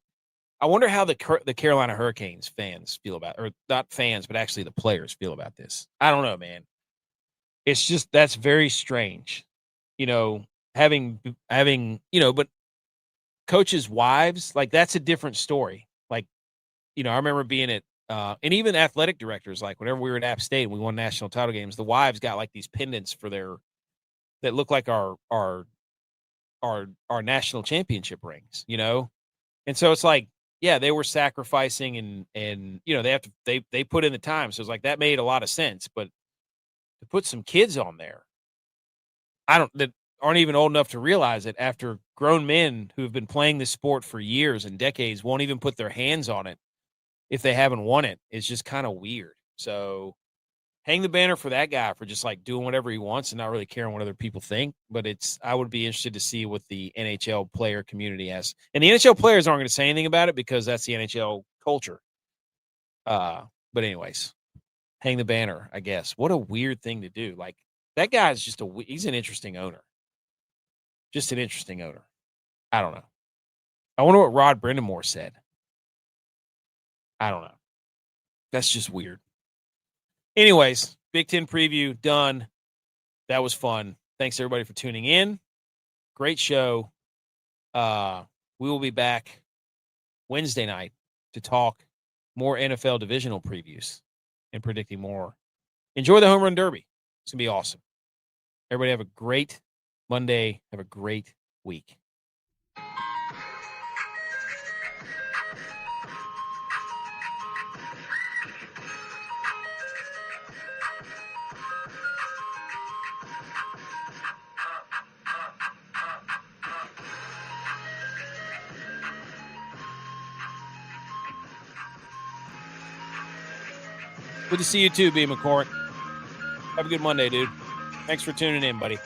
A: I wonder how the Carolina Hurricanes fans feel about, or not fans, but actually the players feel about this. I don't know, man. It's just that's very strange, having but coaches' wives, like that's a different story. Like, I remember being at. And even athletic directors, like whenever we were at App State and we won national title games, the wives got like these pendants for that look like our national championship rings, And so it's like, yeah, they were sacrificing and they put in the time. So it's like that made a lot of sense. But to put some kids on there, that aren't even old enough to realize it, after grown men who have been playing this sport for years and decades won't even put their hands on it if they haven't won it, it's just kind of weird. So hang the banner for that guy for just like doing whatever he wants and not really caring what other people think. But I would be interested to see what the NHL player community has. And the NHL players aren't going to say anything about it because that's the NHL culture. But anyways, hang the banner, I guess. What a weird thing to do. Like that guy's he's an interesting owner. Just an interesting owner. I don't know. I wonder what Rod Brindamore said. I don't know. That's just weird. Anyways, Big Ten preview done. That was fun. Thanks everybody for tuning in. Great show. We will be back Wednesday night to talk more NFL divisional previews and predicting more. Enjoy the Home Run Derby. It's going to be awesome. Everybody have a great Monday. Have a great week. Good to see you too, B. McCormick. Have a good Monday, dude. Thanks for tuning in, buddy.